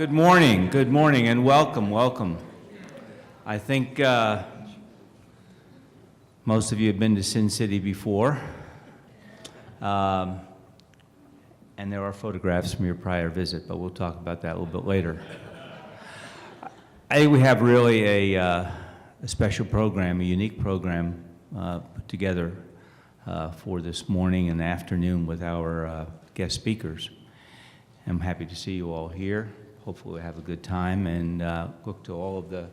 Good morning, and welcome. I think most of you have been to Sin City before, and there are photographs from your prior visit, but we'll talk about that a little bit later. I think we have really a special program, a unique program put together for this morning and afternoon with our guest speakers. I'm happy to see you all here. Hopefully we'll have a good time, and look to all of the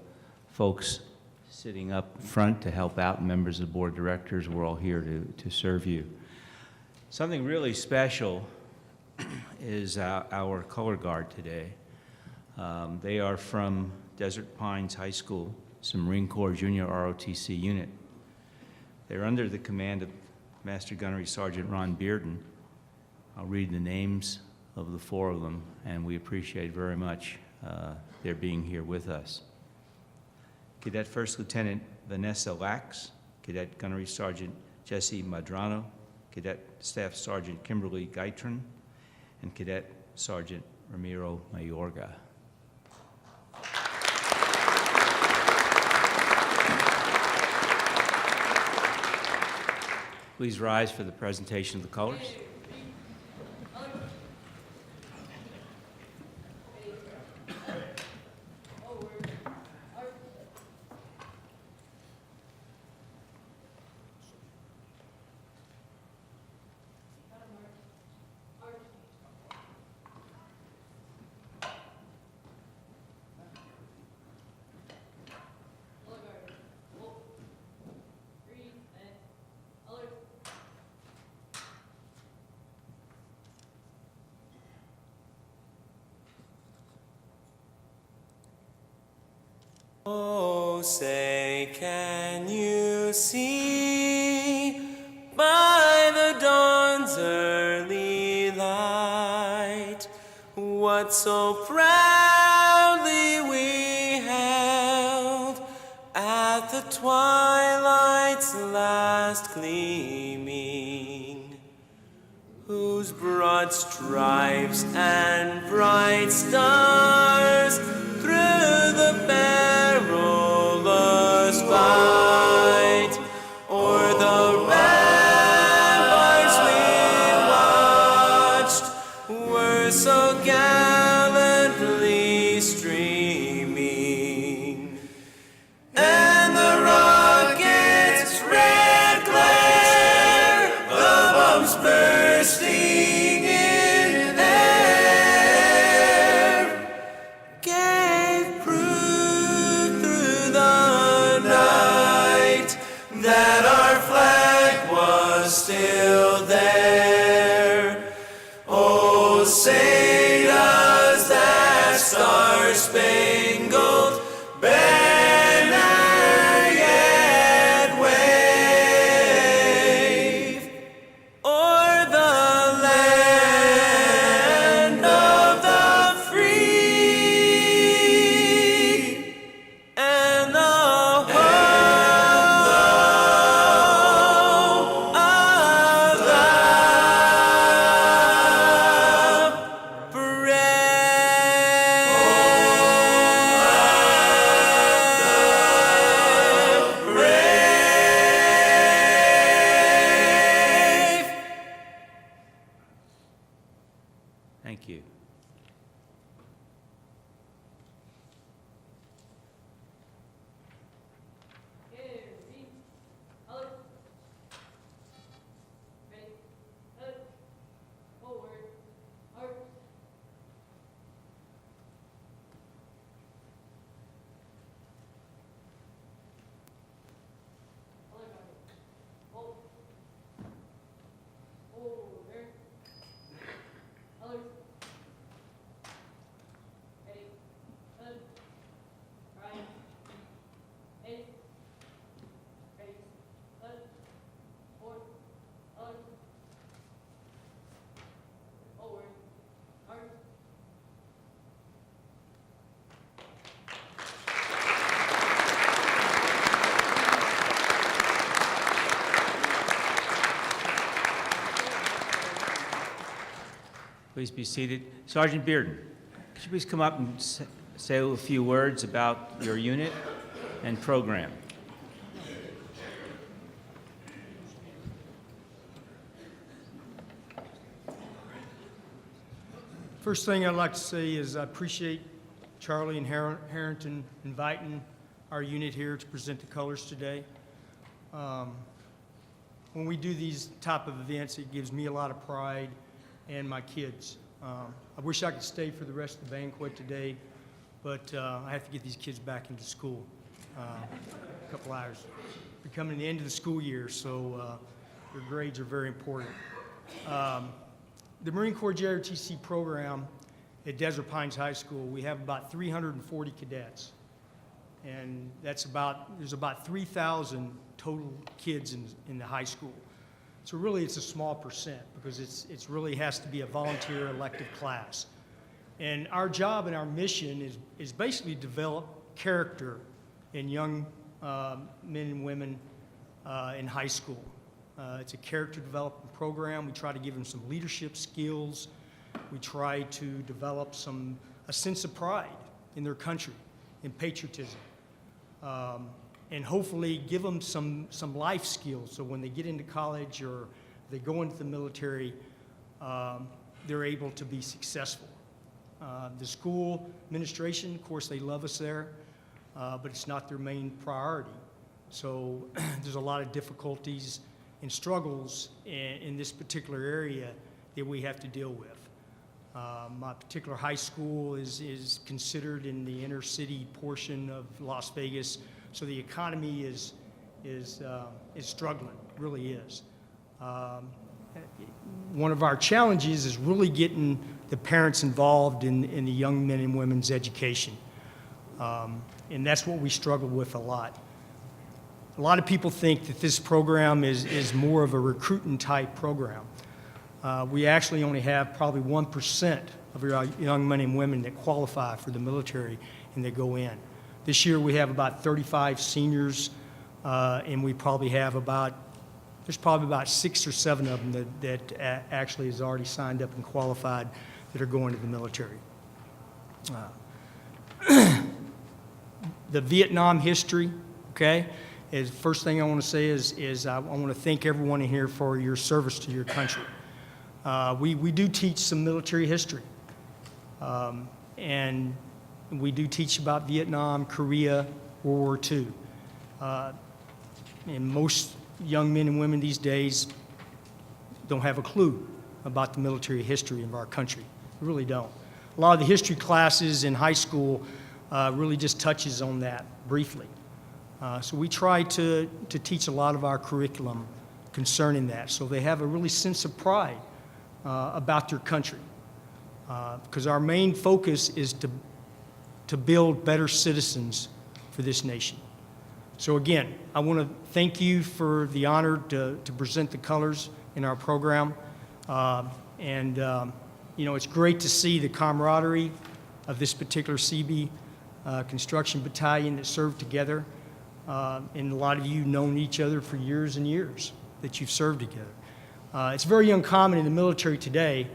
folks sitting up front to help out, members of the board of directors. We're all here to serve you. Something really special is our color guard today. They are from Desert Pines High School. It's a Marine Corps Junior ROTC unit. They're under the command of Master Gunnery Sergeant Ron Bearden. I'll read the names of the four of them, and we appreciate very much their being here with us. Cadet First Lieutenant Vanessa Lax, Cadet Gunnery Sergeant Jesse Madrano, Cadet Staff Sergeant Kimberly Gaitron, and Cadet Sergeant Ramiro Mayorga. Please rise for the presentation of the colors. Oh, say, can you see by the dawn's early light what so proudly we held at the twilight's last gleaming, whose broad stripes and bright stars through the perilous fight o'er the ramparts we watched were so gallantly streaming, and the rocket's red glare, the bombs bursting in air, gave proof through the night that our flag was still there. Oh, say does that star-spangled banner yet wave o'er the land of the free and the home of the brave. Thank you. Please be seated. Sergeant Bearden. Could you please come up and say a few words about your unit and program? First thing I'd like to say is I appreciate Charlie and Harrington inviting our unit here to present the colors today. When we do these type of events, it gives me a lot of pride and my kids. I wish I could stay for the rest of the banquet today, but I have to get these kids back into school. A couple hours. We're coming to the end of the school year, so their grades are very important. The Marine Corps JROTC program at Desert Pines High School, we have about 340 cadets. And there's about 3,000 total kids in the high school. So really it's a small percent because it's really has to be a volunteer elective class. And our job and our mission is basically develop character in young men and women in high school. It's a character development program. We try to give them some leadership skills. We try to develop a sense of pride in their country, in patriotism, and hopefully give them some life skills so when they get into college or they go into the military, they're able to be successful. The school administration, of course, they love us there, but it's not their main priority. So there's a lot of difficulties and struggles in this particular area that we have to deal with. My particular high school is considered in the inner city portion of Las Vegas, so the economy is struggling, really is. One of our challenges is really getting the parents involved in the young men and women's education, and that's what we struggle with a lot. A lot of people think that this program is more of a recruiting type program. We actually only have probably 1% of our young men and women that qualify for the military and that go in. This year we have about 35 seniors, and we probably have there's probably about 6 or 7 of them that actually has already signed up and qualified that are going to the military. The Vietnam history, okay? Is first thing I want to say is I want to thank everyone in here for your service to your country. We do teach some military history, and we do teach about Vietnam, Korea, World War II. And most young men and women these days don't have a clue about the military history of our country. They really don't. A lot of the history classes in high school really just touches on that briefly. So we try to teach a lot of our curriculum concerning that, so they have a really sense of pride about their country. Because our main focus is to build better citizens for this nation. So again, I want to thank you for the honor to present the colors in our program. You know, it's great to see the camaraderie of this particular CB construction battalion that served together. And a lot of you known each other for years and years that you've served together. It's very uncommon in the military today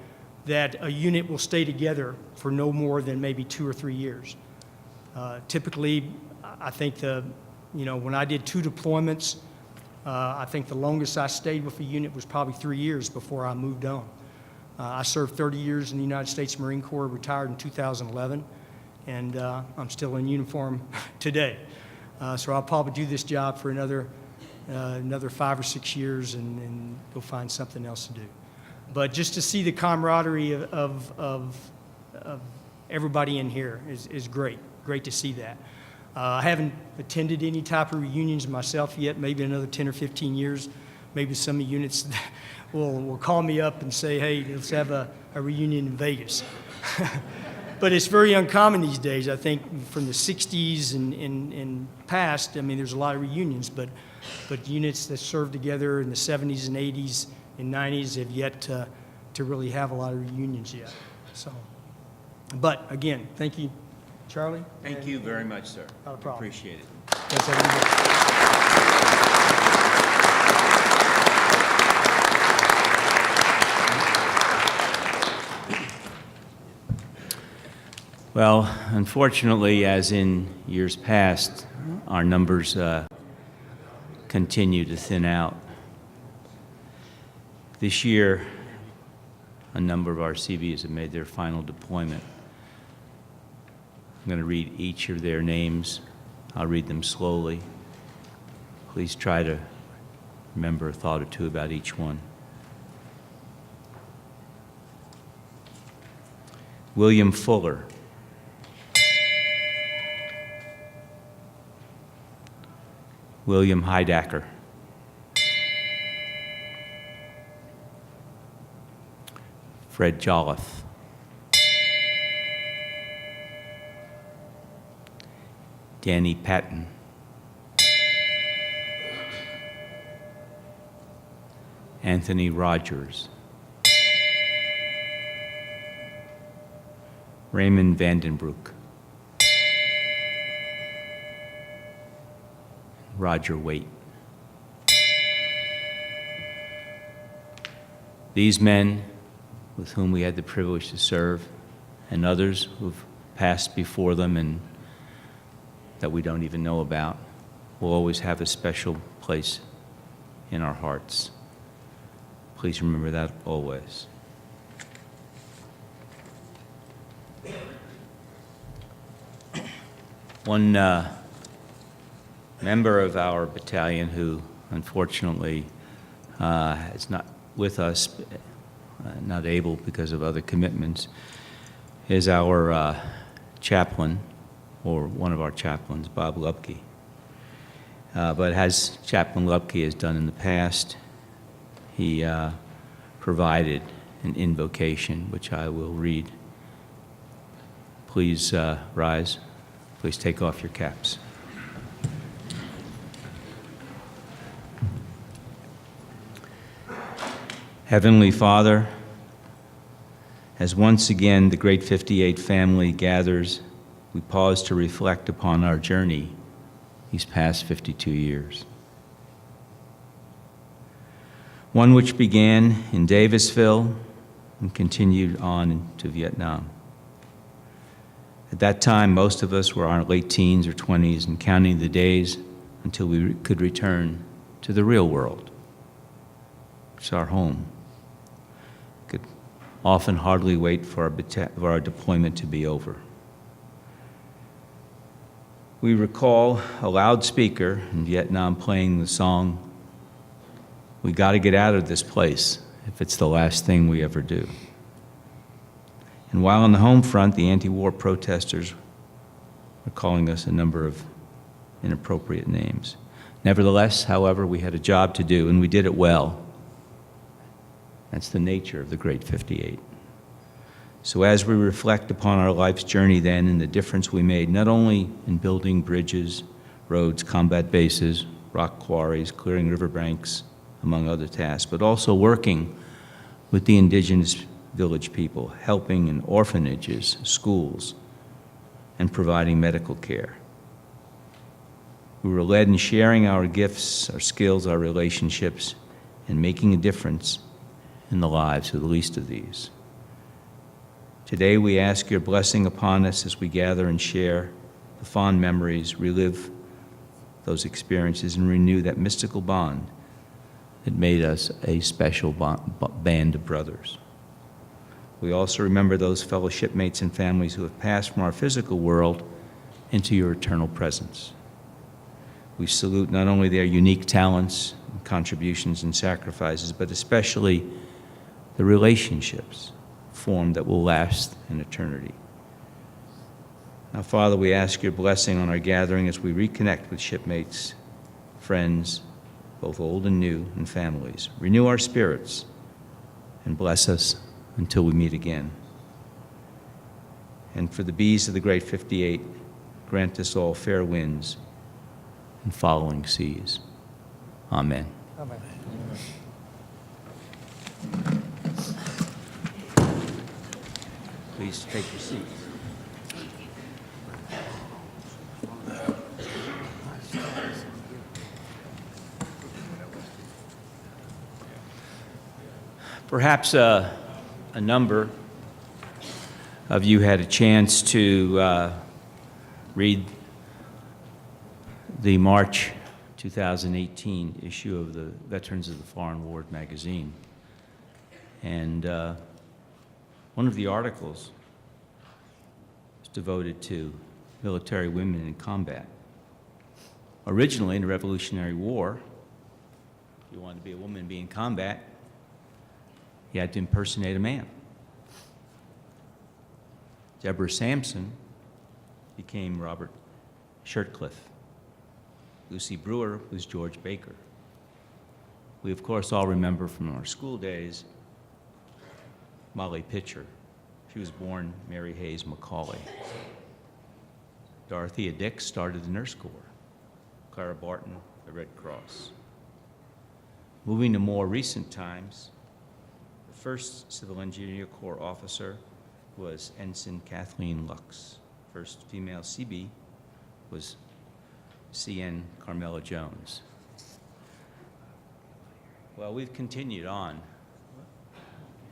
that a unit will stay together for no more than maybe 2 or 3 years. Typically, I think when I did 2 deployments, I think the longest I stayed with a unit was probably 3 years before I moved on. I served 30 years in the United States Marine Corps, retired in 2011, and I'm still in uniform today. So I'll probably do this job for another 5 or 6 years and go find something else to do. But just to see the camaraderie of everybody in here is great. Great to see that. I haven't attended any type of reunions myself yet, maybe another 10 or 15 years. Maybe some of the units will call me up and say, hey, let's have a reunion in Vegas. But it's very uncommon these days. I think from the 60s and past, I mean, there's a lot of reunions, but units that served together in the 70s and 80s and 90s have yet to really have a lot of reunions yet. So, but again, thank you, Charlie. Thank you very much, sir. Not a problem. Appreciate it. Thanks, everybody. Well, unfortunately, as in years past, our numbers continue to thin out. This year, a number of our CVs have made their final deployment. I'm going to read each of their names. I'll read them slowly. Please try to remember a thought or two about each one. William Fuller. William Heidacker. Fred Jolliffe. Danny Patton. Anthony Rogers. Raymond Vandenbroek. Roger Waite. These men with whom we had the privilege to serve, and others who've passed before them and that we don't even know about, will always have a special place in our hearts. Please remember that always. One member of our battalion who unfortunately is not with us, not able because of other commitments, is our chaplain, or one of our chaplains, Bob Lubke. But as Chaplain Lubke has done in the past, he provided an invocation, which I will read. Please rise. Please take off your caps. Heavenly Father, as once again the Great 58 family gathers, we pause to reflect upon our journey these past 52 years. One which began in Davisville and continued on to Vietnam. At that time, most of us were in our late teens or 20s and counting the days until we could return to the real world. It's our home. Could often hardly wait for our deployment to be over. We recall a loudspeaker in Vietnam playing the song, "We got to get out of this place if it's the last thing we ever do." And while on the home front, the anti-war protesters were calling us a number of inappropriate names. Nevertheless, however, we had a job to do, and we did it well. That's the nature of the Great 58. So as we reflect upon our life's journey then and the difference we made, not only in building bridges, roads, combat bases, rock quarries, clearing riverbanks, among other tasks, but also working with the indigenous village people, helping in orphanages, schools, and providing medical care. We were led in sharing our gifts, our skills, our relationships, and making a difference in the lives of the least of these. Today we ask your blessing upon us as we gather and share the fond memories, relive those experiences, and renew that mystical bond that made us a special band of brothers. We also remember those fellow shipmates and families who have passed from our physical world into your eternal presence. We salute not only their unique talents, and contributions, and sacrifices, but especially the relationships formed that will last in eternity. Now, Father, we ask your blessing on our gathering as we reconnect with shipmates, friends, both old and new, and families. Renew our spirits and bless us until we meet again. And for the bees of the Great 58, grant us all fair winds and following seas. Amen. Amen. Please take your seats. Perhaps a number of you had a chance to read the March 2018 issue of the Veterans of the Foreign Wars magazine. And one of the articles was devoted to military women in combat. Originally, in the Revolutionary War, if you wanted to be a woman and be in combat, you had to impersonate a man. Deborah Sampson became Robert Shirtcliffe. Lucy Brewer was George Baker. We, of course, all remember from our school days Molly Pitcher. She was born Mary Hayes Macaulay. Dorothea Dix started the Nurse Corps. Clara Barton, the Red Cross. Moving to more recent times, the first Civil Engineer Corps officer was Ensign Kathleen Lux. First female CB was CN Carmela Jones. Well, we've continued on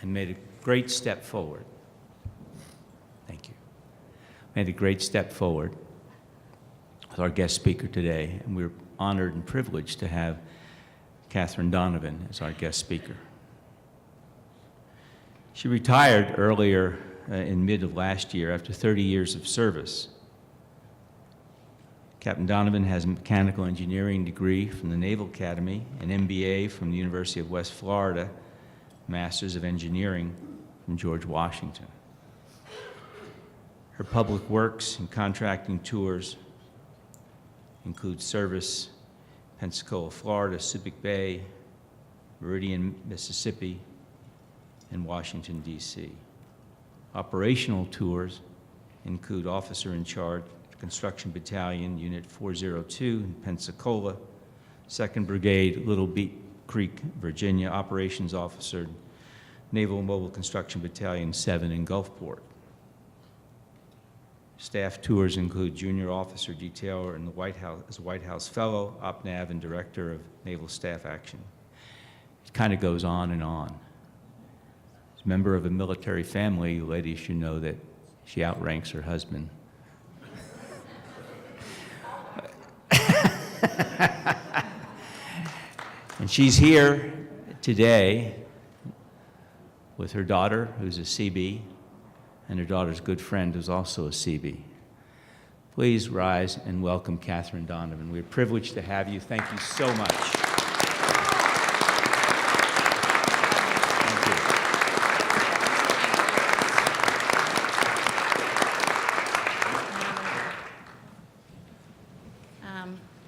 and made a great step forward. Thank you. Made a great step forward with our guest speaker today, and we're honored and privileged to have Catherine Donovan as our guest speaker. She retired earlier in mid of last year after 30 years of service. Captain Donovan has a mechanical engineering degree from the Naval Academy, an MBA from the University of West Florida, Masters of Engineering from George Washington. Her public works and contracting tours include service Pensacola, Florida, Subic Bay, Meridian, Mississippi, and Washington, D.C. Operational tours include officer in charge, Construction Battalion, Unit 402 in Pensacola, 2nd Brigade, Little Beat Creek, Virginia, Operations Officer, Naval Mobile Construction Battalion 7 in Gulfport. Staff tours include Junior Officer Detailer in the White House, as a White House Fellow, OpNav, and Director of Naval Staff Action. It kind of goes on and on. As a member of a military family, you ladies should know that she outranks her husband. And she's here today with her daughter, who's a CB, and her daughter's good friend, who's also a CB. Please rise and welcome Catherine Donovan. We're privileged to have you. Thank you so much. Thank you.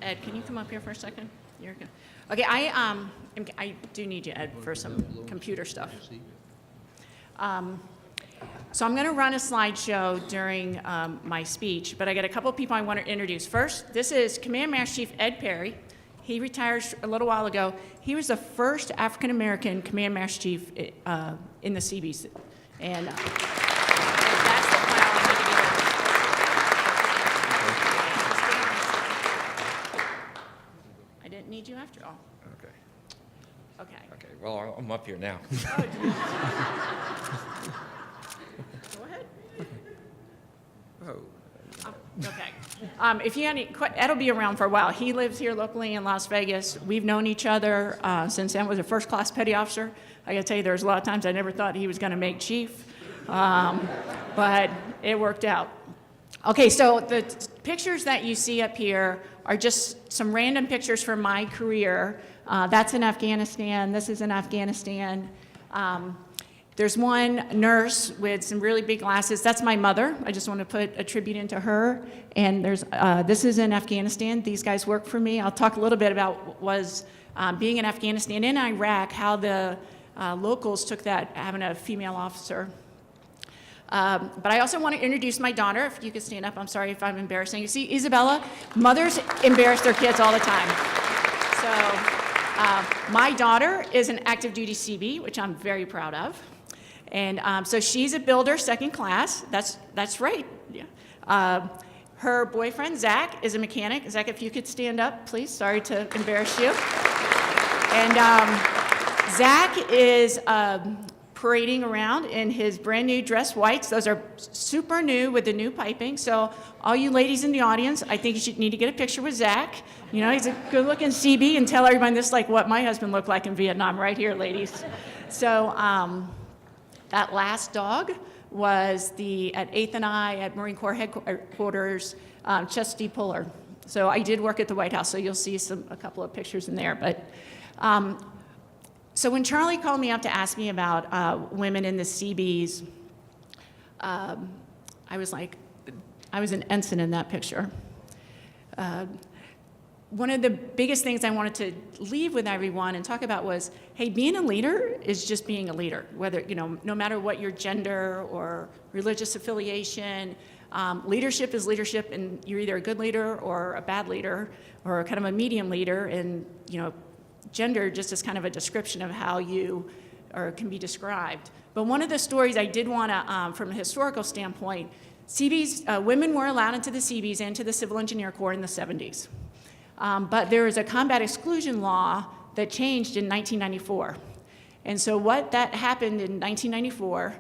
Ed, can you come up here for a second? You're good. Okay, I do need you, Ed, for some computer stuff. So I'm going to run a slideshow during my speech, but I got a couple of people I want to introduce. First, this is Command Master Chief Ed Perry. He retired a little while ago. He was the first African-American Command Master Chief in the Seabees. And that's the file I need to get over. I didn't need you after all. Okay. Okay. Okay. Well, I'm up here now. Go ahead. Oh. Okay. If you have any, Ed'll be around for a while. He lives here locally in Las Vegas. We've known each other since Ed was a first-class petty officer. I got to tell you, there's a lot of times I never thought he was going to make chief, but it worked out. Okay, so the pictures that you see up here are just some random pictures from my career. That's in Afghanistan. This is in Afghanistan. There's one nurse with some really big glasses. That's my mother. I just want to put a tribute into her. And there's this is in Afghanistan. These guys work for me. I'll talk a little bit about what was being in Afghanistan and Iraq, how the locals took that, having a female officer. But I also want to introduce my daughter. If you could stand up, I'm sorry if I'm embarrassing. You see, Isabella, mothers embarrass their kids all the time. So my daughter is an active duty CB, which I'm very proud of. And so she's a builder, second class. That's right. Yeah. Her boyfriend, Zach, is a mechanic. Zach, if you could stand up, please. Sorry to embarrass you. And Zach is parading around in his brand new dress whites. Those are super new with the new piping. So all you ladies in the audience, I think you should need to get a picture with Zach. You know, he's a good looking CB, and tell everyone this is like what my husband looked like in Vietnam right here, ladies. So that last dog was at 8th and I at Marine Corps headquarters, Chesty Puller. So I did work at the White House, so you'll see a couple of pictures in there. But so when Charlie called me up to ask me about women in the CBs, I was like, I was an ensign in that picture. One of the biggest things I wanted to leave with everyone and talk about was, hey, being a leader is just being a leader, whether, you know, no matter what your gender or religious affiliation, leadership is leadership, and you're either a good leader or a bad leader or kind of a medium leader, and, you know, gender just is kind of a description of how you can be described. But one of the stories I did want to, from a historical standpoint, CBs, women were allowed into the CBs and to the Civil Engineer Corps in the 70s. But there was a combat exclusion law that changed in 1994. And so what that happened in 1994,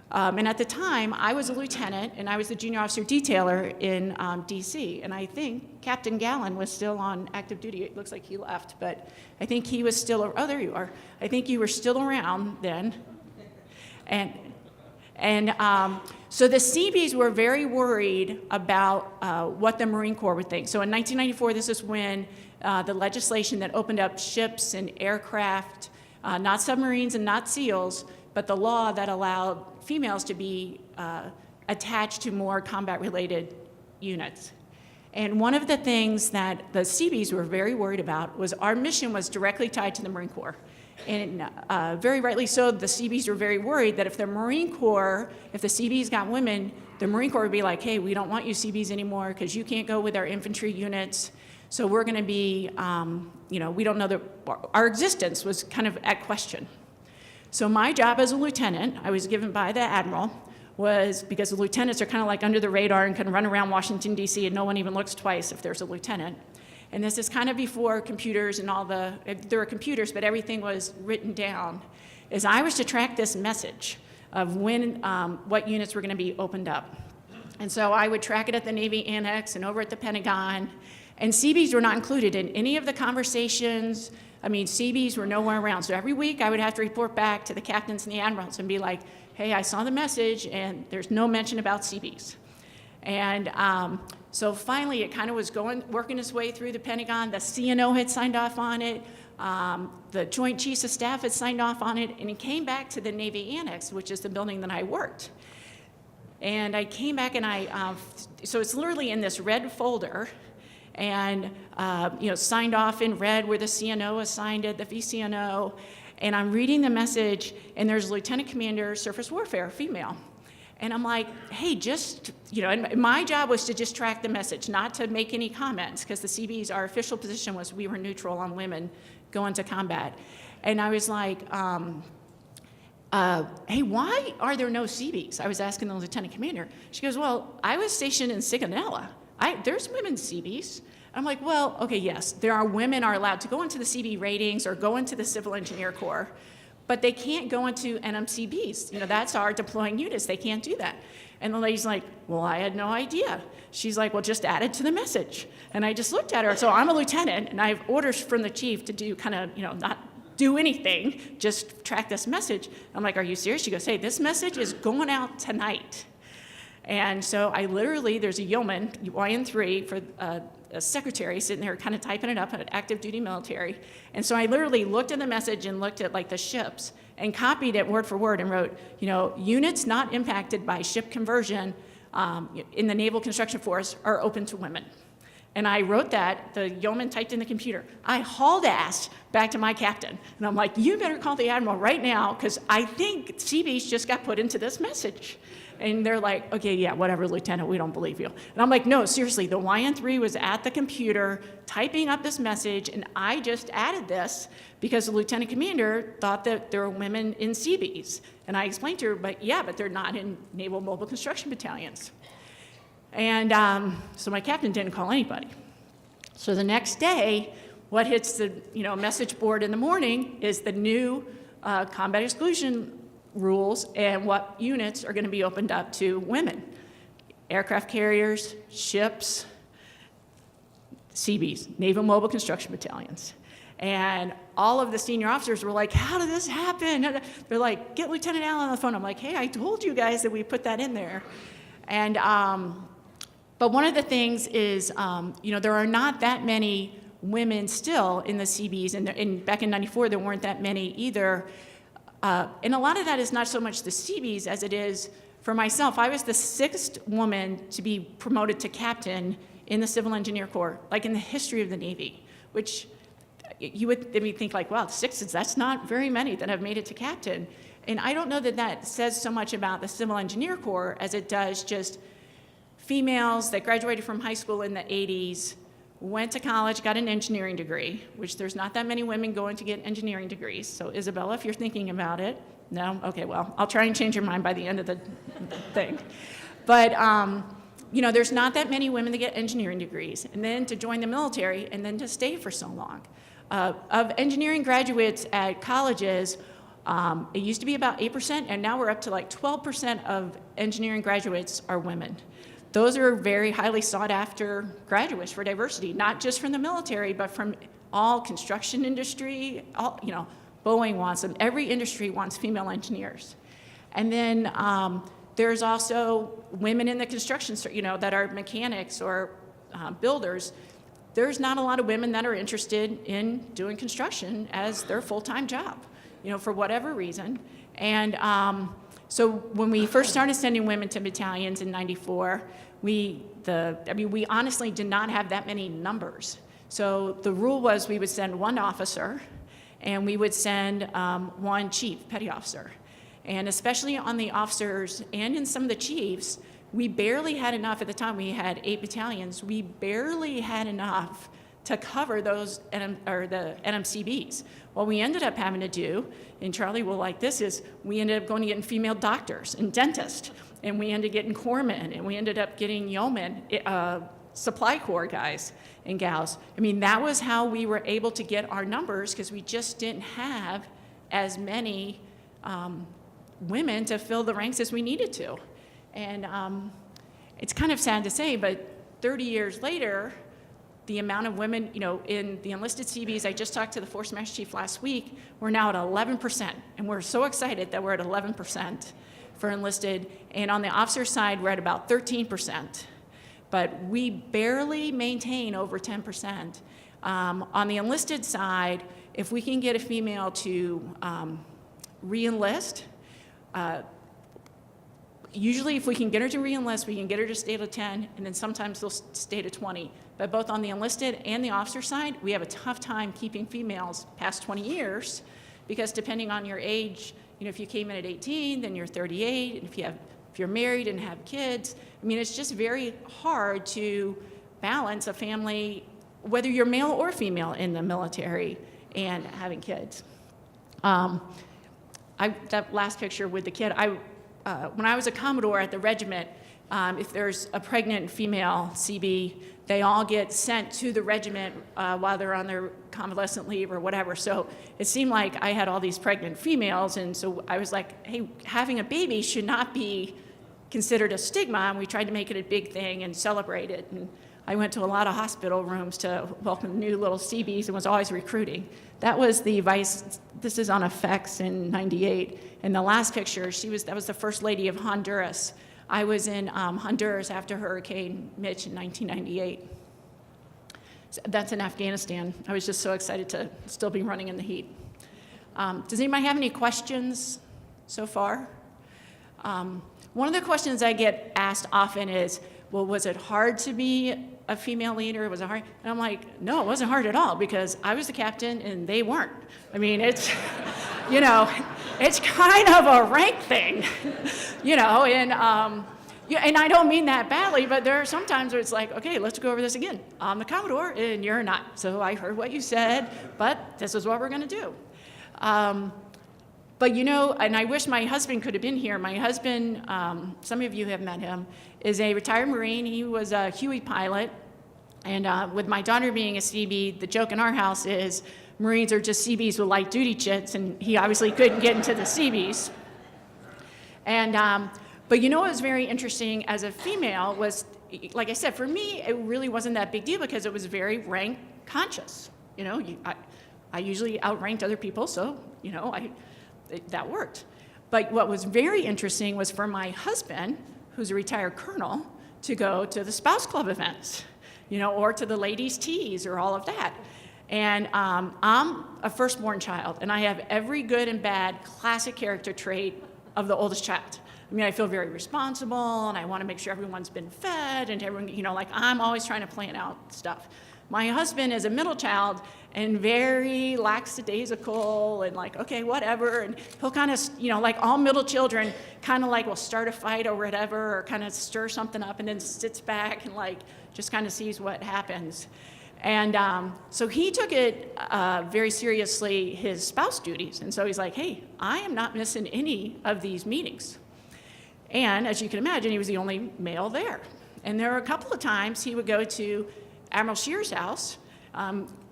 and at the time, I was a lieutenant, and I was the junior officer detailer in DC. And I think Captain Gallen was still on active duty. It looks like he left, but I think he was still, oh, there you are. I think you were still around then. And so the CBs were very worried about what the Marine Corps would think. So in 1994, this is when the legislation that opened up ships and aircraft, not submarines and not SEALs, but the law that allowed females to be attached to more combat-related units. And one of the things that the CBs were very worried about was our mission was directly tied to the Marine Corps. And very rightly so, the CBs were very worried that if the Marine Corps, if the CBs got women, the Marine Corps would be like, hey, we don't want you CBs anymore because you can't go with our infantry units. So we're going to be, you know, we don't know that our existence was kind of at question. So my job as a lieutenant, I was given by the admiral, was because the lieutenants are kind of like under the radar and can run around Washington, D.C., and no one even looks twice if there's a lieutenant. And this is kind of before computers and there were computers, but everything was written down, is I was to track this message of when, what units were going to be opened up. And so I would track it at the Navy Annex and over at the Pentagon, and CBs were not included in any of the conversations. I mean, CBs were nowhere around. So every week I would have to report back to the captains and the admirals and be like, hey, I saw the message, and there's no mention about CBs. And so finally, it kind of was working its way through the Pentagon. The CNO had signed off on it. The Joint Chiefs of Staff had signed off on it. And it came back to the Navy Annex, which is the building that I worked. And I came back, and so it's literally in this red folder, and you know, signed off in red where the CNO assigned it, the VCNO. And I'm reading the message, and there's Lieutenant Commander, Surface Warfare, female. And I'm like, hey, just, you know, and my job was to just track the message, not to make any comments, because the CBs, our official position was we were neutral on women going to combat. And I was like, hey, why are there no CBs? I was asking the lieutenant commander. She goes, well, I was stationed in Sigonella. There's women CBs. I'm like, well, okay, yes, women are allowed to go into the CB ratings or go into the Civil Engineer Corps, but they can't go into NMCBs. You know, that's our deploying units. They can't do that. And the lady's like, well, I had no idea. She's like, well, just add it to the message. And I just looked at her. So I'm a lieutenant, and I have orders from the chief to do kind of, you know, not do anything, just track this message. I'm like, are you serious? She goes, hey, this message is going out tonight. And so I literally, there's a yeoman, YN3, for a secretary sitting there kind of typing it up at active duty military. And so I literally looked at the message and looked at like the ships and copied it word for word and wrote, you know, units not impacted by ship conversion in the Naval Construction Force are open to women. And I wrote that, the yeoman typed in the computer. I hauled ass back to my captain. And I'm like, you better call the admiral right now, because I think CBs just got put into this message. And they're like, okay, yeah, whatever, Lieutenant, we don't believe you. And I'm like, no, seriously, the YN3 was at the computer typing up this message, and I just added this because the lieutenant commander thought that there were women in CBs. And I explained to her, but they're not in Naval Mobile Construction Battalions. And so my captain didn't call anybody. So the next day, what hits the message board in the morning is the new combat exclusion rules and what units are going to be opened up to women. Aircraft carriers, ships, CBs, Naval Mobile Construction Battalions. And all of the senior officers were like, how did this happen? They're like, get Lieutenant Allen on the phone. I'm like, hey, I told you guys that we put that in there. And, but one of the things is, there are not that many women still in the CBs, and back in '94 there weren't that many either. And a lot of that is not so much the CBs as it is for myself. I was the 6th woman to be promoted to captain in the Civil Engineer Corps, like in the history of the Navy, which you would think like, wow, 6, that's not very many that have made it to captain. And I don't know that that says so much about the Civil Engineer Corps as it does just females that graduated from high school in the 80s, went to college, got an engineering degree, which there's not that many women going to get engineering degrees. So Isabella, if you're thinking about it, no? Okay, well, I'll try and change your mind by the end of the thing. But, there's not that many women that get engineering degrees, and then to join the military, and then to stay for so long. Of engineering graduates at colleges, it used to be about 8%, and now we're up to like 12% of engineering graduates are women. Those are very highly sought after graduates for diversity, not just from the military, but from all construction industry, Boeing wants them. Every industry wants female engineers. And then there's also women in the construction, that are mechanics or builders. There's not a lot of women that are interested in doing construction as their full-time job, for whatever reason. And so when we first started sending women to battalions in '94, we honestly did not have that many numbers. So the rule was we would send 1 officer, and we would send 1 chief, petty officer. And especially on the officers and in some of the chiefs, we barely had enough. At the time, we had 8 battalions. We barely had enough to cover those the NMCBs. What we ended up having to do, and Charlie will like this, is we ended up going to getting female doctors and dentists, and we ended up getting corpsmen, and we ended up getting yeomen, supply corps guys and gals. That was how we were able to get our numbers, because we just didn't have as many women to fill the ranks as we needed to. And it's kind of sad to say, but 30 years later, the amount of women, in the enlisted CBs, I just talked to the Force Master Chief last week, we're now at 11%. And we're so excited that we're at 11% for enlisted. And on the officer side, we're at about 13%. But we barely maintain over 10%. On the enlisted side, if we can get a female to re-enlist, usually if we can get her to re-enlist, we can get her to stay to 10, and then sometimes they'll stay to 20. But both on the enlisted and the officer side, we have a tough time keeping females past 20 years, because depending on your age, if you came in at 18, then you're 38, and if you're married and have kids, it's just very hard to balance a family, whether you're male or female in the military, and having kids. That last picture with the kid, when I was a Commodore at the regiment, if there's a pregnant female CB, they all get sent to the regiment while they're on their convalescent leave or whatever. So it seemed like I had all these pregnant females, and so I was like, hey, having a baby should not be considered a stigma, and we tried to make it a big thing and celebrate it. And I went to a lot of hospital rooms to welcome new little CBs and was always recruiting. That was the vice, this is on effects in '98. And the last picture, that was the First Lady of Honduras. I was in Honduras after Hurricane Mitch in 1998. So that's in Afghanistan. I was just so excited to still be running in the heat. Does anybody have any questions so far? One of the questions I get asked often is, well, was it hard to be a female leader? Was it hard? And I'm like, no, it wasn't hard at all, because I was the captain and they weren't. It's, it's kind of a rank thing, and I don't mean that badly, but there are some times where it's like, okay, let's go over this again. I'm the Commodore and you're not. So I heard what you said, but this is what we're going to do. But and I wish my husband could have been here. My husband, some of you have met him, is a retired Marine. He was a Huey pilot. And with my daughter being a CB, the joke in our house is Marines are just CBs with light duty chits, and he obviously couldn't get into the CBs. And, but you know what was very interesting as a female was, like I said, for me, it really wasn't that big deal because it was very rank conscious. You know, I usually outranked other people, so, you know, that worked. But what was very interesting was for my husband, who's a retired colonel, to go to the spouse club events, you know, or to the ladies' teas or all of that. And I'm a firstborn child, and I have every good and bad classic character trait of the oldest child. I mean, I feel very responsible, and I want to make sure everyone's been fed, and everyone, you know, like I'm always trying to plan out stuff. My husband is a middle child and very lackadaisical and like, okay, whatever. And he'll kind of, you know, like all middle children kind of like will start a fight or whatever, or kind of stir something up and then sits back and like just kind of sees what happens. And so he took it very seriously, his spouse duties. And so he's like, hey, I am not missing any of these meetings. And as you can imagine, he was the only male there. And there were a couple of times he would go to Admiral Shear's house,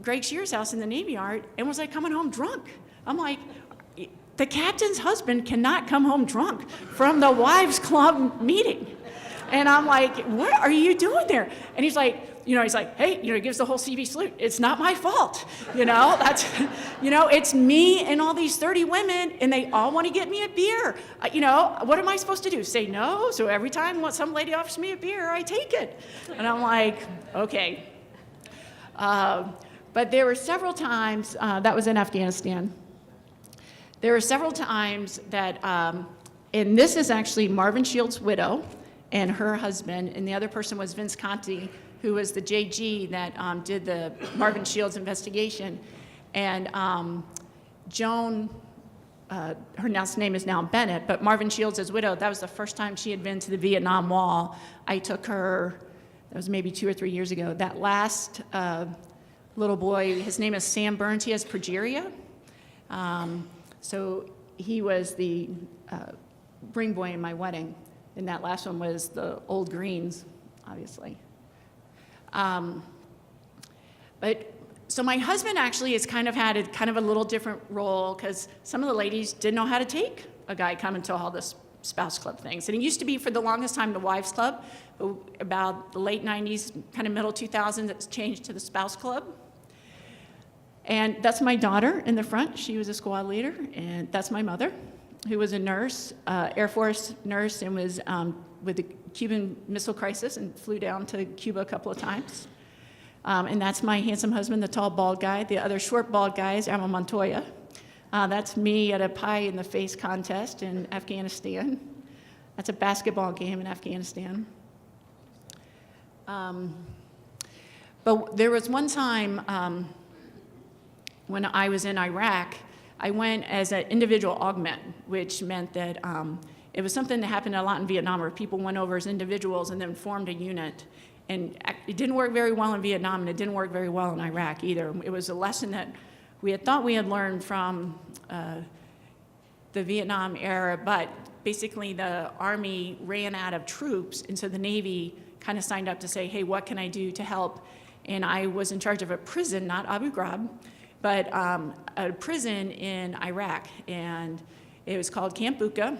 Greg Shear's house in the Navy Yard, and was like coming home drunk. I'm like, the captain's husband cannot come home drunk from the wives' club meeting. And I'm like, what are you doing there? And he's like, you know, hey, you know, he gives the whole CB salute. It's not my fault, you know. That's, you know, it's me and all these 30 women, and they all want to get me a beer. You know, what am I supposed to do? Say no? So every time some lady offers me a beer, I take it. And I'm like, okay. But there were several times, that was in Afghanistan. There were several times that, and this is actually Marvin Shields' widow and her husband, and the other person was Vince Conti, who was the JG that did the Marvin Shields investigation. And Joan, her name is now Bennett, but Marvin Shields' widow, that was the first time she had been to the Vietnam Wall. I took her, that was maybe 2 or 3 years ago. That last little boy, his name is Sam Burns, he has progeria. So he was the ring boy in my wedding. And that last one was the Old Greens, obviously. But so my husband actually has kind of had a little different role because some of the ladies didn't know how to take a guy coming to all this spouse club things. And it used to be for the longest time the wives club, but about the late 90s, kind of middle 2000s, it's changed to the spouse club. And that's my daughter in the front. She was a squad leader. And that's my mother, who was a nurse, Air Force nurse, and was with the Cuban Missile Crisis and flew down to Cuba a couple of times. And that's my handsome husband, the tall, bald guy. The other short, bald guy is Emma Montoya. That's me at a pie in the face contest in Afghanistan. That's a basketball game in Afghanistan. But there was one time when I was in Iraq, I went as an individual augment, which meant that it was something that happened a lot in Vietnam where people went over as individuals and then formed a unit. And it didn't work very well in Vietnam, and it didn't work very well in Iraq either. It was a lesson that we had thought we had learned from the Vietnam era, but basically the Army ran out of troops, and so the Navy kind of signed up to say, hey, what can I do to help? And I was in charge of a prison, not Abu Ghraib, but a prison in Iraq, and it was called Camp Bucca.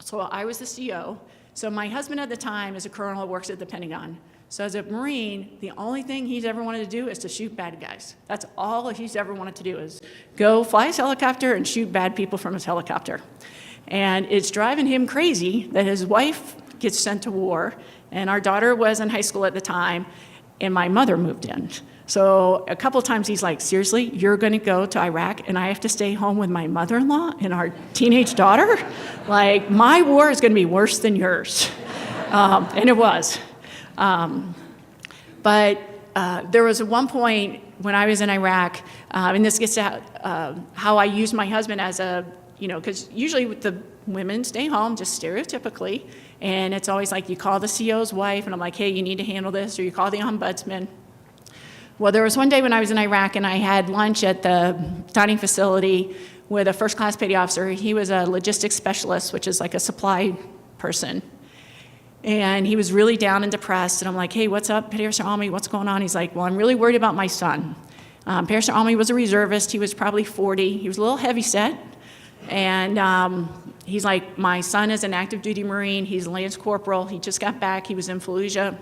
So I was the CO. So my husband at the time is a colonel who works at the Pentagon. So as a Marine, the only thing he's ever wanted to do is to shoot bad guys. That's all he's ever wanted to do is go fly his helicopter and shoot bad people from his helicopter. And it's driving him crazy that his wife gets sent to war, and our daughter was in high school at the time, and my mother moved in. So a couple times he's like, seriously, you're gonna go to Iraq and I have to stay home with my mother-in-law and our teenage daughter? Like, my war is gonna be worse than yours. And it was. But there was one point when I was in Iraq, and this gets to how I use my husband as a, you know, because usually with the women stay home, just stereotypically, and it's always like you call the CO's wife, and I'm like, hey, you need to handle this, or you call the ombudsman. Well, there was one day when I was in Iraq, and I had lunch at the dining facility with a first-class petty officer. He was a logistics specialist, which is like a supply person. And he was really down and depressed, and I'm like, hey, what's up, Petty Officer Almy, what's going on? He's like, well, I'm really worried about my son. Petty Officer Almy was a reservist. He was probably 40. He was a little heavy set, And he's like, my son is an active duty Marine. He's a Lance Corporal. He just got back. He was in Fallujah.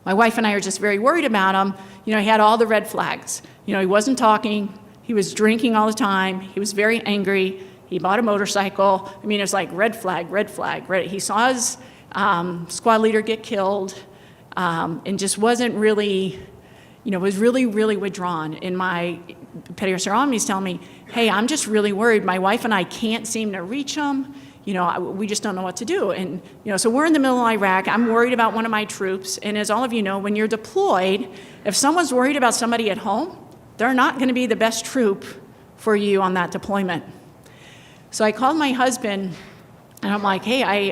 My wife and I are just very worried about him. He had all the red flags. He wasn't talking. He was drinking all the time. He was very angry. He bought a motorcycle. I mean, it was like red flag, red flag. He saw his squad leader get killed and just wasn't really, was really, really withdrawn. And my petty officer on me is telling me, hey, I'm just really worried. My wife and I can't seem to reach him. We just don't know what to do. And, so we're in the middle of Iraq. I'm worried about one of my troops. And as all of you know, when you're deployed, if someone's worried about somebody at home, they're not going to be the best troop for you on that deployment. So I called my husband, and I'm like, hey,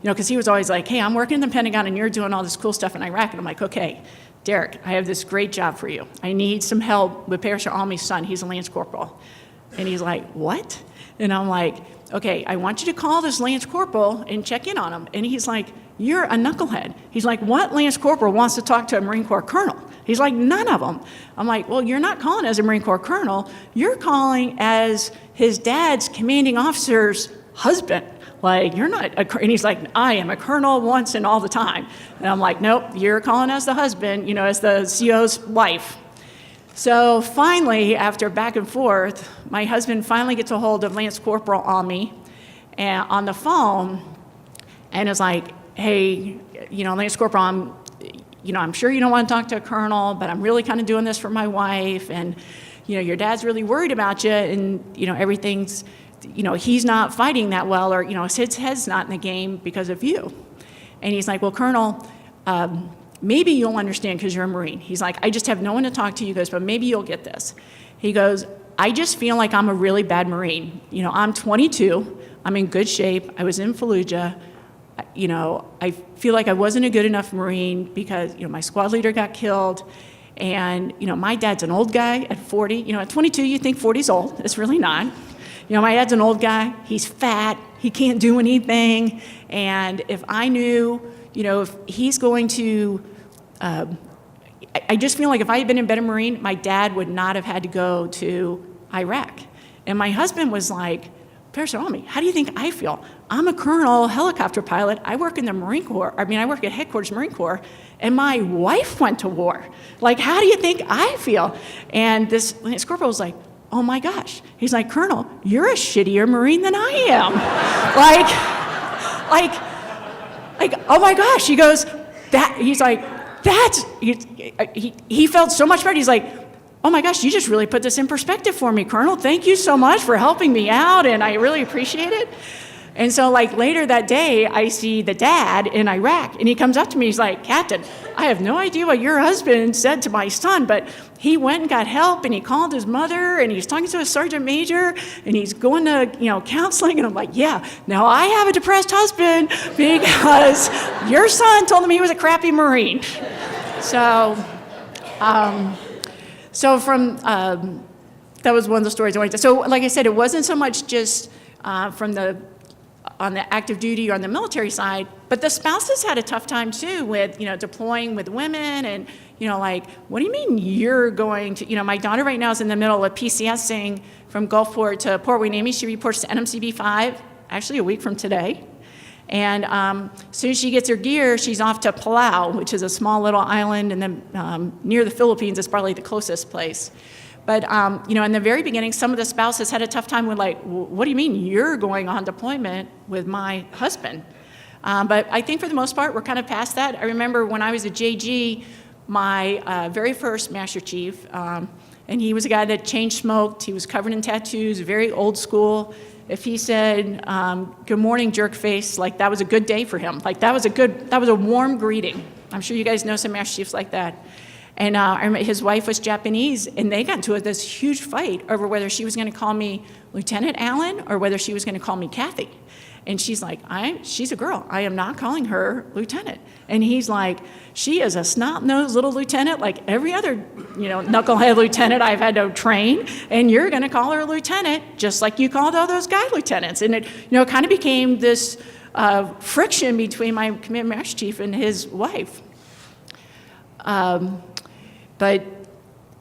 because he was always like, hey, I'm working in the Pentagon, and you're doing all this cool stuff in Iraq. And I'm like, okay, Derek, I have this great job for you. I need some help with Parachute Almy's son. He's a Lance Corporal. And he's like, what? And I'm like, okay, I want you to call this Lance Corporal and check in on him. And he's like, you're a knucklehead. He's like, what Lance Corporal wants to talk to a Marine Corps Colonel? He's like, none of them. I'm like, well, you're not calling as a Marine Corps Colonel. You're calling as his dad's commanding officer's husband. Like, you're not and he's like, I am a colonel once and all the time. And I'm like, nope, you're calling as the husband, as the CO's wife. So finally, after back and forth, my husband finally gets a hold of Lance Corporal Almy and on the phone and is like, hey, Lance Corporal, I'm sure you don't want to talk to a colonel, but I'm really kind of doing this for my wife, and, your dad's really worried about you, and, everything's, he's not fighting that well, or, his head's not in the game because of you. And he's like, well, Colonel, maybe you'll understand because you're a Marine. He's like, I just have no one to talk to. He goes, but maybe you'll get this. He goes, I just feel like I'm a really bad Marine. I'm 22. I'm in good shape. I was in Fallujah. I feel like I wasn't a good enough Marine because, my squad leader got killed. And, my dad's an old guy at 40. At 22, you think 40's old. It's really not. My dad's an old guy. He's fat. He can't do anything. And if I knew, if he's going to, I just feel like if I had been a better Marine, my dad would not have had to go to Iraq. And my husband was like, Parachute Almy, how do you think I feel? I'm a colonel, helicopter pilot. I work in the Marine Corps. I work at headquarters Marine Corps, and my wife went to war. Like, how do you think I feel? And this Lance Corporal was like, oh my gosh. He's like, Colonel, you're a shittier Marine than I am. like, oh my gosh. He goes, he felt so much better. He's like, oh my gosh, you just really put this in perspective for me, Colonel. Thank you so much for helping me out, and I really appreciate it. And so later that day, I see the dad in Iraq, and he comes up to me, he's like, Captain, I have no idea what your husband said to my son, but he went and got help, and he called his mother, and he's talking to a sergeant major, and he's going to, counseling, and I'm like, yeah, now I have a depressed husband because your son told him he was a crappy Marine. So that was one of the stories I wanted to. So like I said, it wasn't so much just on the active duty or on the military side, but the spouses had a tough time too with, deploying with women and, what do you mean you're going to, my daughter right now is in the middle of PCSing from Gulfport to Port Hueneme. She reports to nmcb 5, actually a week from today. And as soon as she gets her gear, she's off to Palau, which is a small little island, and then near the Philippines is probably the closest place. But, in the very beginning, some of the spouses had a tough time with what do you mean you're going on deployment with my husband? But I think for the most part, we're kind of past that. I remember when I was at JG, my very first Master Chief, and he was a guy that chain smoked, he was covered in tattoos, very old school. If he said, good morning, jerk face, that was a good day for him. That was a warm greeting. I'm sure you guys know some Master Chiefs like that. And I remember his wife was Japanese, and they got into this huge fight over whether she was going to call me Lieutenant Allen or whether she was going to call me Kathy. And she's like, she's a girl. I am not calling her lieutenant. And he's like, she is a snot-nosed little lieutenant like every other, knucklehead lieutenant I've had to train, and you're going to call her a lieutenant just like you called all those guy lieutenants. And it, kind of became this friction between my command master chief and his wife. But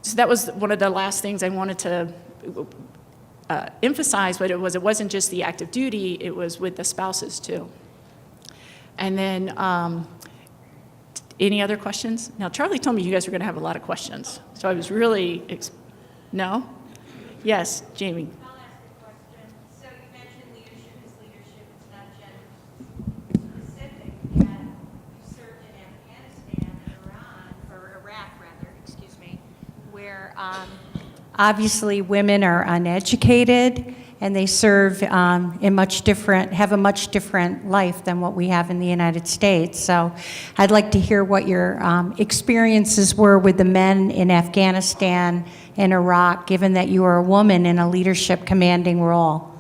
so that was one of the last things I wanted to emphasize what it was. It wasn't just the active duty, it was with the spouses too. And then, any other questions? Now, Charlie told me you guys were going to have a lot of questions, so I was really, no? Yes, Jamie. I'll ask a question. So you mentioned leadership is leadership, it's not gender specific, yet you served in Afghanistan and Iran, or Iraq rather, excuse me, where obviously women are uneducated and they serve have a much different life than what we have in the United States. So I'd like to hear what your experiences were with the men in Afghanistan and Iraq, given that you are a woman in a leadership commanding role.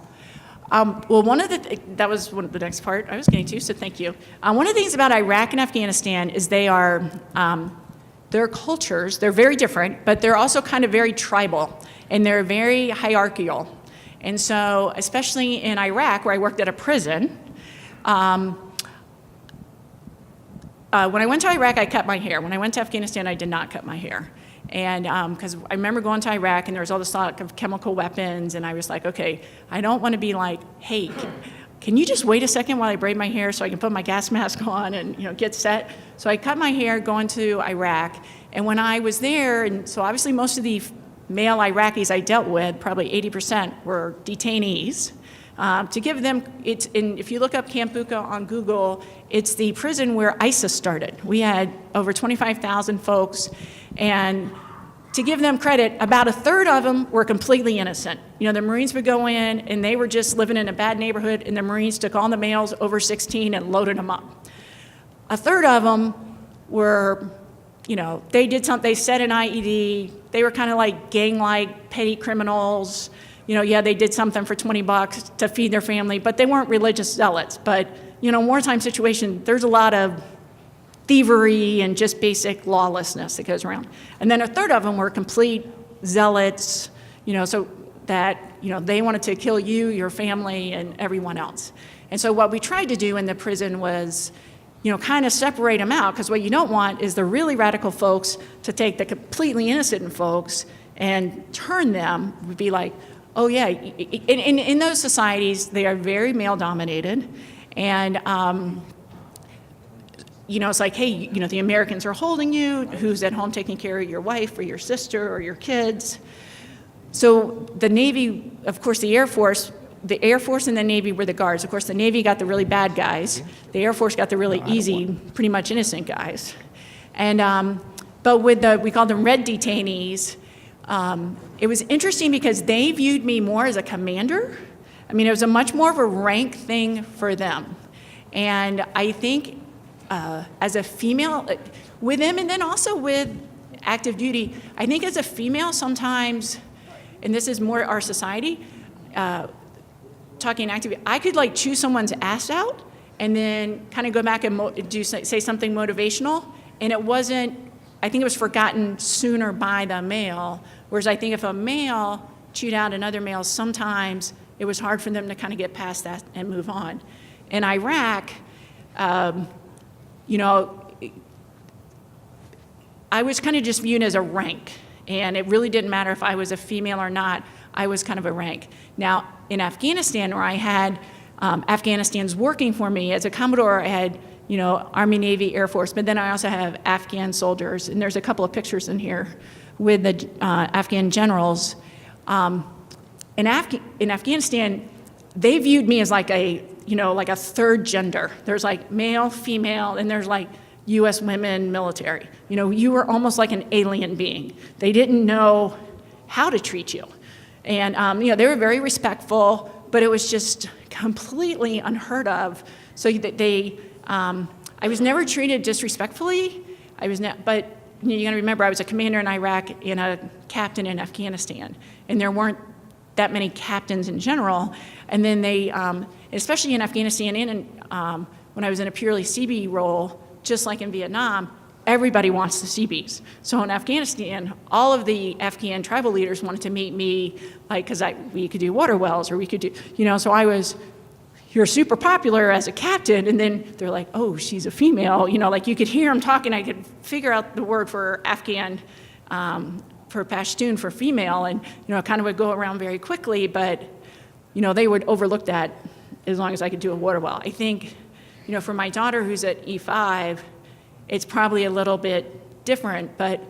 Well, that was one of the next part I was getting to, so thank you. One of the things about Iraq and Afghanistan is they are, their cultures, they're very different, but they're also kind of very tribal, and they're very hierarchical. And so, especially in Iraq, where I worked at a prison, when I went to Iraq, I cut my hair. When I went to Afghanistan, I did not cut my hair. And because I remember going to Iraq and there was all this talk of chemical weapons, and I was like, okay, I don't want to be like, hey, can you just wait a second while I braid my hair so I can put my gas mask on and get set? So I cut my hair going to Iraq, and when I was there, and so obviously most of the male Iraqis I dealt with, probably 80% were detainees. To give them, if you look up Camp Bucca on Google, it's the prison where ISIS started. We had over 25,000 folks, and to give them credit, about a third of them were completely innocent. The Marines would go in, and they were just living in a bad neighborhood, and the Marines took all the males over 16 and loaded them up. A third of them were, they did something, they set an IED, they were kind of like gang-like petty criminals. They did something for $20 to feed their family, but they weren't religious zealots. But, wartime situation, there's a lot of thievery and just basic lawlessness that goes around. And then a third of them were complete zealots, so that, they wanted to kill you, your family, and everyone else. And so what we tried to do in the prison was, kind of separate them out, because what you don't want is the really radical folks to take the completely innocent folks and turn them, would be like, oh yeah, in those societies, they are very male-dominated, and it's like, hey, the Americans are holding you, who's at home taking care of your wife or your sister or your kids? So the Navy, of course, the Air Force and the Navy were the guards. Of course, the Navy got the really bad guys. The Air Force got the really easy, pretty much innocent guys. And, but with we called them red detainees, it was interesting because they viewed me more as a commander. I mean, it was a much more of a rank thing for them. And I think as a female, with them and then also with active duty, I think as a female sometimes, and this is more our society, talking active, I could like chew someone's ass out and then kind of go back and say something motivational, and it wasn't, I think it was forgotten sooner by the male, whereas I think if a male chewed out another male, sometimes it was hard for them to kind of get past that and move on. In Iraq, I was kind of just viewed as a rank, and it really didn't matter if I was a female or not, I was kind of a rank. Now, in Afghanistan, where I had Afghanistan's working for me, as a Commodore, I had Army, Navy, Air Force, but then I also have Afghan soldiers, and there's a couple of pictures in here with the Afghan generals. In Afghanistan, they viewed me as like a third gender. There's like male, female, and there's like U.S. women, military. You were almost like an alien being. They didn't know how to treat you. And, they were very respectful, but it was just completely unheard of. So I was never treated disrespectfully. But you got to remember, I was a commander in Iraq and a captain in Afghanistan, and there weren't that many captains in general. And then they, especially in Afghanistan and when I was in a purely CB role, just like in Vietnam, everybody wants the CBs. So in Afghanistan, all of the Afghan tribal leaders wanted to meet me, like, because we could do water wells, or we could do, so you're super popular as a captain, and then they're like, oh, she's a female, like you could hear them talking, I could figure out the word for Afghan for Pashtun for female, and it kind of would go around very quickly, but they would overlook that as long as I could do a water well. I think, for my daughter who's at E5, it's probably a little bit different, but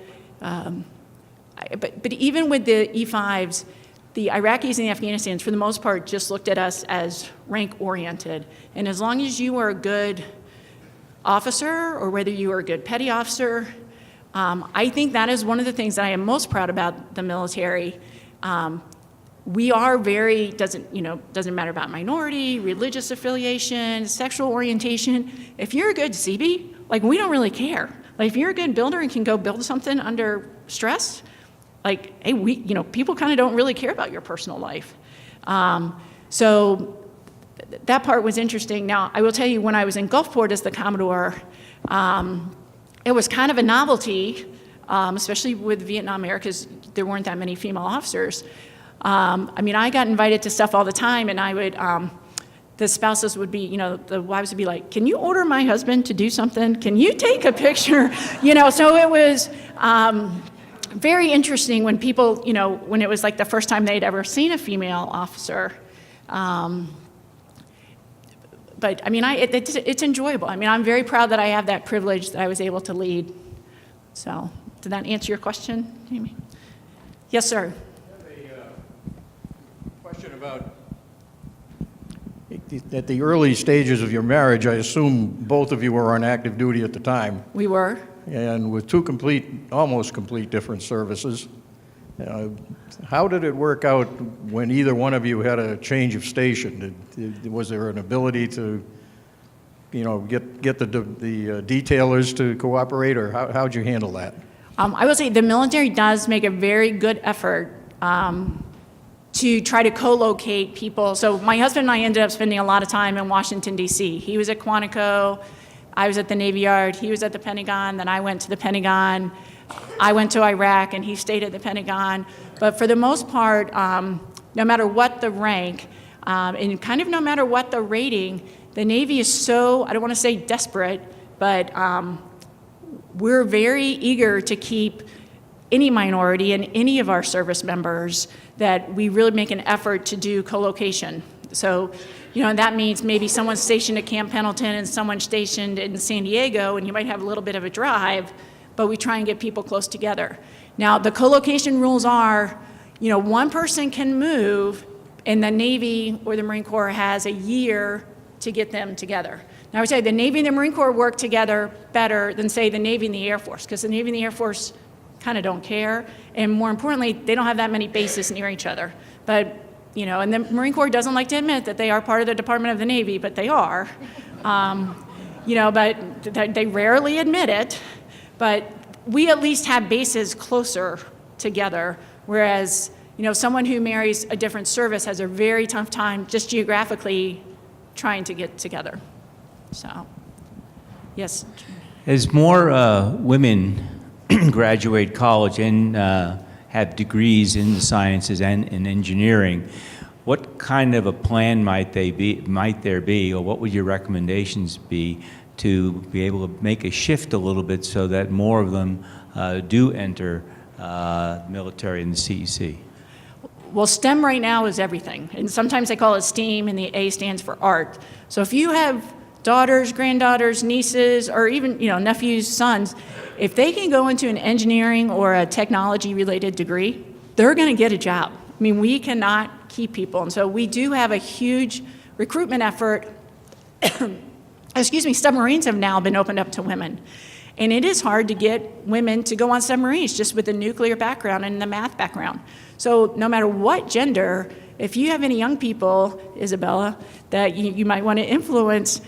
even with the E5s, the Iraqis and the Afghanistans, for the most part, just looked at us as rank-oriented. And as long as you were a good officer, or whether you were a good petty officer, I think that is one of the things that I am most proud about the military. We are very, doesn't matter about minority, religious affiliation, sexual orientation. If you're a good CB, we don't really care. If you're a good builder and can go build something under stress, hey, people kind of don't really care about your personal life. So that part was interesting. Now, I will tell you, when I was in Gulfport as the Commodore, it was kind of a novelty, especially with Vietnam era, because there weren't that many female officers. I got invited to stuff all the time, and I would, the spouses would be, the wives would be like, can you order my husband to do something? Can you take a picture? So it was very interesting when people, when it was the first time they'd ever seen a female officer. But it's enjoyable. I'm very proud that I have that privilege that I was able to lead. So, did that answer your question, Jamie? Yes, sir. Question about, at the early stages of your marriage, I assume both of you were on active duty at the time, We were. and with two almost complete different services. How did it work out when either one of you had a change of station? Was there an ability to, get the detailers to cooperate, or how'd you handle that? I will say the military does make a very good effort to try to co-locate people. So my husband and I ended up spending a lot of time in Washington, D.C. He was at Quantico, I was at the Navy Yard, he was at the Pentagon, then I went to the Pentagon. I went to Iraq, and he stayed at the Pentagon. But for the most part, no matter what the rank, and kind of no matter what the rating, the Navy is so, I don't want to say desperate, but we're very eager to keep any minority and any of our service members, that we really make an effort to do co-location. So, that means maybe someone's stationed at Camp Pendleton and someone's stationed in San Diego, and you might have a little bit of a drive, but we try and get people close together. Now, the co-location rules are, one person can move, and the Navy or the Marine Corps has a year to get them together. Now, I would say the Navy and the Marine Corps work together better than, say, the Navy and the Air Force, because the Navy and the Air Force kind of don't care, and more importantly, they don't have that many bases near each other. But, and the Marine Corps doesn't like to admit that they are part of the Department of the Navy, but they are. But they rarely admit it. But we at least have bases closer together, whereas, someone who marries a different service has a very tough time just geographically trying to get together. So, yes. As more women graduate college and have degrees in the sciences and in engineering, what kind of a plan might there be, or what would your recommendations be to be able to make a shift a little bit so that more of them do enter military and the CEC? Well, STEM right now is everything, and sometimes they call it STEAM, and the A stands for art. So if you have daughters, granddaughters, nieces, or even nephews, sons, if they can go into an engineering or a technology-related degree, they're going to get a job. We cannot keep people, and so we do have a huge recruitment effort. Submarines have now been opened up to women. And it is hard to get women to go on submarines just with the nuclear background and the math background. So no matter what gender, if you have any young people, Isabella, that you might want to influence,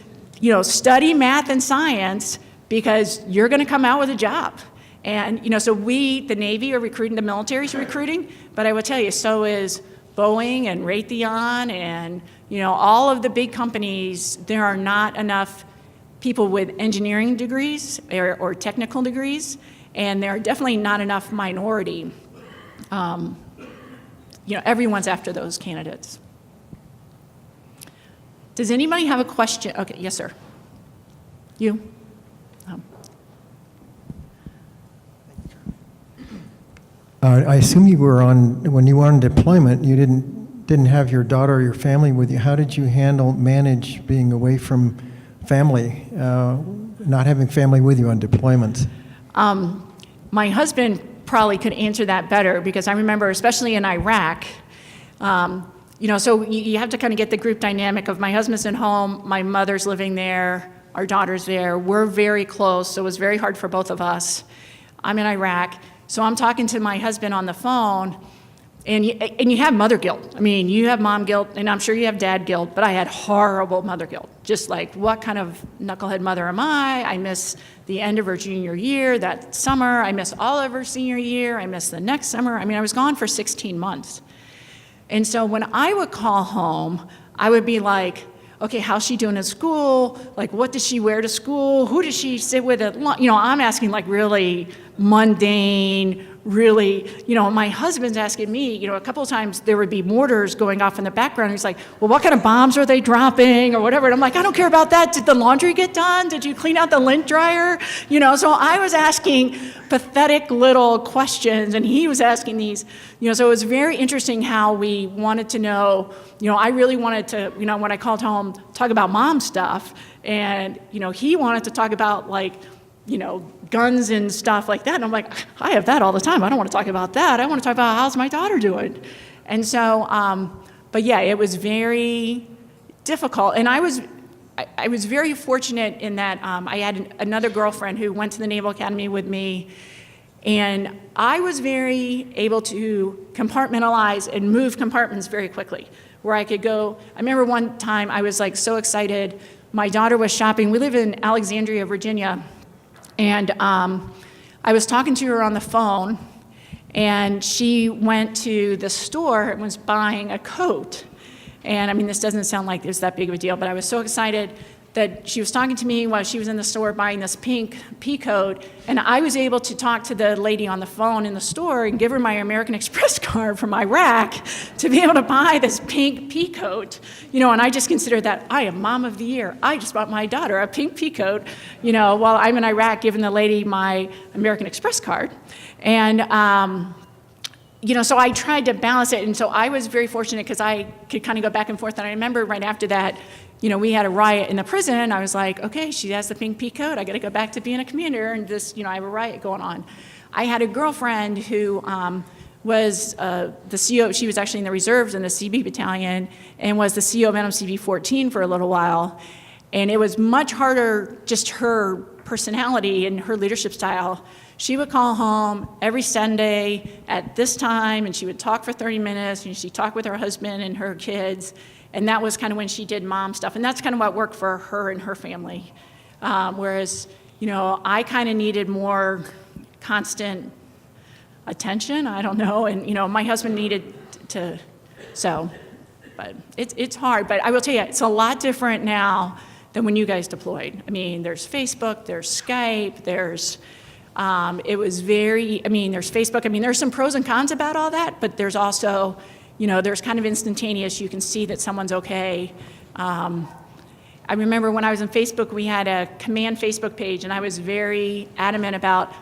study math and science, because you're going to come out with a job. And, so we, the Navy, are recruiting, the military's recruiting, but I will tell you, so is Boeing and Raytheon and, all of the big companies. There are not enough people with engineering degrees or technical degrees, and there are definitely not enough minority. Everyone's after those candidates. Does anybody have a question? Okay, yes, sir. You? I assume you were when you were on deployment, you didn't have your daughter or your family with you. How did you manage being away from family, not having family with you on deployment? My husband probably could answer that better, because I remember, especially in Iraq, so you have to kind of get the group dynamic of my husband's at home, my mother's living there, our daughter's there. We're very close, so it was very hard for both of us. I'm in Iraq, so I'm talking to my husband on the phone, and you have mother guilt. I mean, you have mom guilt, and I'm sure you have dad guilt, but I had horrible mother guilt. Just like, what kind of knucklehead mother am I? I miss the end of her junior year, that summer. I miss all of her senior year. I miss the next summer. I mean, I was gone for 16 months. And so when I would call home, I would be like, okay, how's she doing at school? Like, what does she wear to school? Who does she sit with at lunch? I'm asking like really mundane, really, my husband's asking me, a couple of times there would be mortars going off in the background. He's like, well, what kind of bombs are they dropping or whatever? And I'm like, I don't care about that. Did the laundry get done? Did you clean out the lint dryer? So I was asking pathetic little questions, and he was asking these, so it was very interesting how we wanted to know, I really wanted to, when I called home, talk about mom stuff, and, he wanted to talk about like, guns and stuff like that. And I'm like, I have that all the time. I don't want to talk about that. I want to talk about how's my daughter doing. And so, but yeah, it was very difficult. And I was very fortunate in that I had another girlfriend who went to the Naval Academy with me. And I was very able to compartmentalize and move compartments very quickly, where I could go. I remember one time I was like so excited. My daughter was shopping. We live in Alexandria, Virginia. And I was talking to her on the phone, and she went to the store and was buying a coat. And I mean, this doesn't sound like it's that big of a deal, but I was so excited that she was talking to me while she was in the store buying this pink pea coat, and I was able to talk to the lady on the phone in the store and give her my American Express card from Iraq to be able to buy this pink pea coat, and I just considered that I am mom of the year. I just bought my daughter a pink pea coat, while I'm in Iraq giving the lady my American Express card. And so I tried to balance it, and so I was very fortunate because I could kind of go back and forth. And I remember right after that, we had a riot in the prison. I was like, okay, she has the pink pea coat. I got to go back to being a commuter, and this, I have a riot going on. I had a girlfriend who was the CO. She was actually in the reserves in the CB battalion and was the CO of nmcb 14 for a little while. And it was much harder, just her personality and her leadership style. She would call home every Sunday at this time, and she would talk for 30 minutes, and she'd talk with her husband and her kids. And that was kind of when she did mom stuff. And that's kind of what worked for her and her family. Whereas, I kind of needed more constant attention. I don't know. And, my husband needed to, but it's hard. But I will tell you, it's a lot different now than when you guys deployed. I mean, there's Facebook, there's Skype, there's there's Facebook. I mean, there's some pros and cons about all that, but there's also, there's kind of instantaneous. You can see that someone's okay. I remember when I was on Facebook, we had a command Facebook page, and I was very adamant about,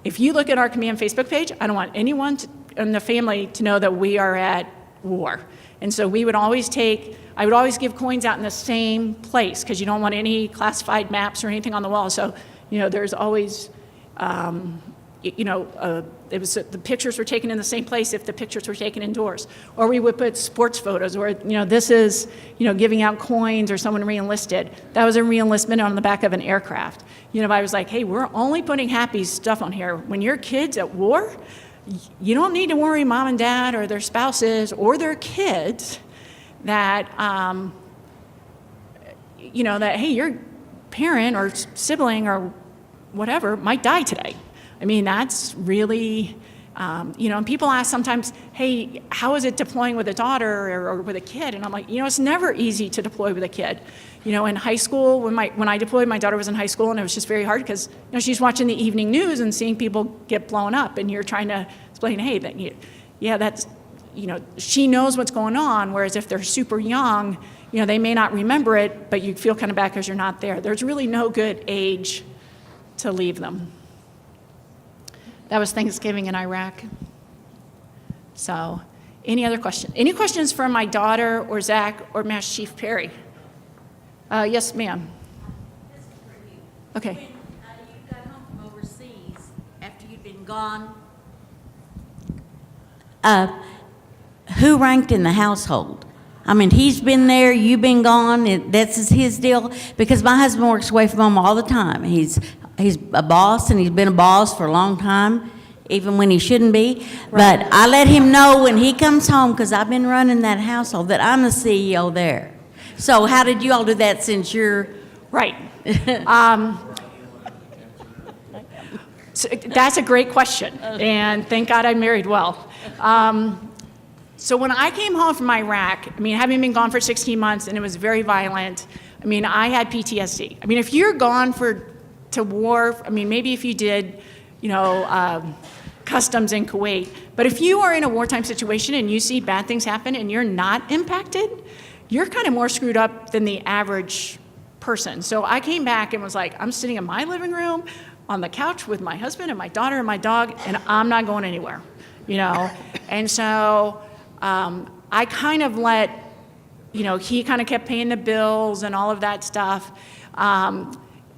if you look at our command Facebook page, I don't want anyone in the family to know that we are at war. And so I would always give coins out in the same place, because you don't want any classified maps or anything on the wall. So, there's always, the pictures were taken in the same place if the pictures were taken indoors. Or we would put sports photos, or, this is, giving out coins or someone re-enlisted. That was a re-enlistment on the back of an aircraft. I was like, hey, we're only putting happy stuff on here. When your kid's at war, you don't need to worry mom and dad or their spouses or their kids that, that, hey, your parent or sibling or whatever might die today. I mean, that's really, and people ask sometimes, hey, how is it deploying with a daughter or with a kid? And I'm like, it's never easy to deploy with a kid. In high school, when I deployed, my daughter was in high school, and it was just very hard because, she's watching the evening news and seeing people get blown up, and you're trying to explain, hey, that's, she knows what's going on, whereas if they're super young, they may not remember it, but you feel kind of bad because you're not there. There's really no good age to leave them. That was Thanksgiving in Iraq. So, any other questions? Any questions for my daughter or Zach or Master Chief Perry? Yes, ma'am. This is for you. Okay. When you got home from overseas, after you'd been gone, who ranked in the household? I mean, he's been there, you've been gone, that's his deal? Because my husband works away from home all the time. He's a boss, and he's been a boss for a long time, even when he shouldn't be. But I let him know when he comes home, because I've been running that household, that I'm the CEO there. So how did you all do that since you're... Right. So that's a great question, and thank God I married well. So when I came home from Iraq, I mean, having been gone for 16 months, and it was very violent, I mean, I had PTSD. I mean, if you're gone to war, I mean, maybe if you did, customs in Kuwait, but if you are in a wartime situation and you see bad things happen and you're not impacted, you're kind of more screwed up than the average person. So I came back and was like, I'm sitting in my living room on the couch with my husband and my daughter and my dog, and I'm not going anywhere, And so I kind of let, he kind of kept paying the bills and all of that stuff.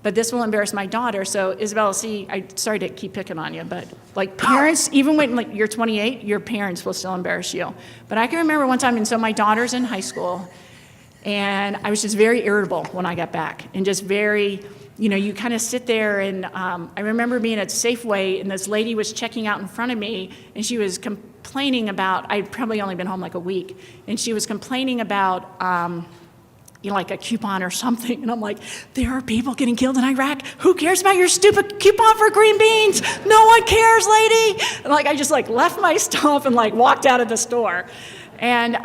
But this will embarrass my daughter. So Isabella, sorry to keep picking on you, but like parents, even when you're 28, your parents will still embarrass you. But I can remember one time, and so my daughter's in high school, and I was just very irritable when I got back, and just very, you kind of sit there, and I remember being at Safeway, and this lady was checking out in front of me, and she was complaining about, I'd probably only been home like a week, and she was complaining about, like a coupon or something. And I'm like, there are people getting killed in Iraq. Who cares about your stupid coupon for green beans? No one cares, lady. And I just left my stuff and walked out of the store. And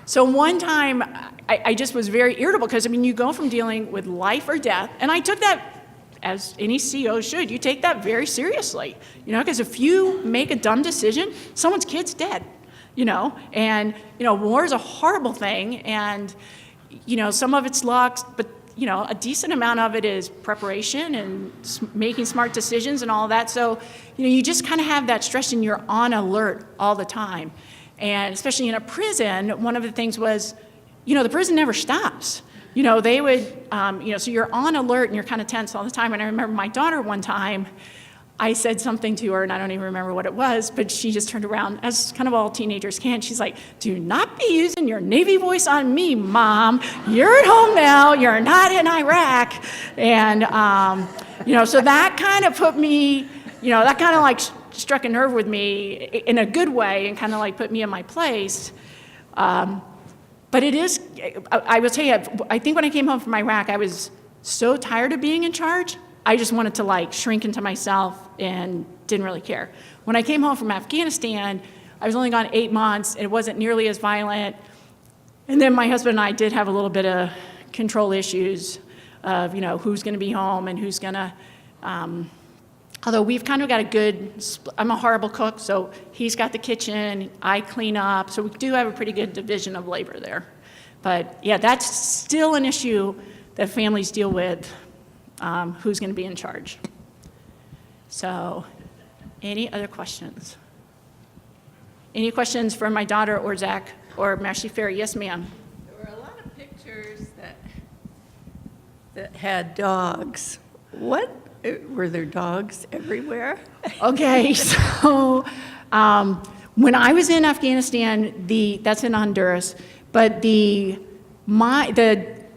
so one time I just was very irritable because, you go from dealing with life or death, and I took that, as any CEO should, you take that very seriously, because if you make a dumb decision, someone's kid's dead, and, war is a horrible thing, and, some of it's luck, but, a decent amount of it is preparation and making smart decisions and all of that. So, you just kind of have that stress and you're on alert all the time. And especially in a prison, one of the things was, the prison never stops. They would, so you're on alert and you're kind of tense all the time. And I remember my daughter one time, I said something to her, and I don't even remember what it was, but she just turned around, as kind of all teenagers can. She's like, do not be using your Navy voice on me, Mom. You're at home now. You're not in Iraq. And, so that kind of put me, that kind of struck a nerve with me in a good way and kind of put me in my place. But it is, I will tell you, I think when I came home from Iraq, I was so tired of being in charge. I just wanted to shrink into myself and didn't really care. When I came home from Afghanistan, I was only gone 8 months, and it wasn't nearly as violent. And then my husband and I did have a little bit of control issues of, who's going to be home and who's going to, although we've kind of got a good, I'm a horrible cook, so he's got the kitchen, I clean up, so we do have a pretty good division of labor there. But yeah, that's still an issue that families deal with. Who's going to be in charge. So, any other questions? Any questions for my daughter or Zach or Master Ferry? Yes, ma'am. There were a lot of pictures that had dogs. What? Were there dogs everywhere? Okay, so when I was in Afghanistan, that's in Honduras, but the